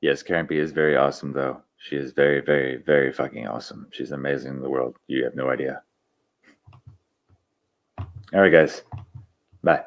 Yes, Karen B is very awesome, though. She is very, very, very fucking awesome. She's amazing in the world. You have no idea. All right, guys. Bye.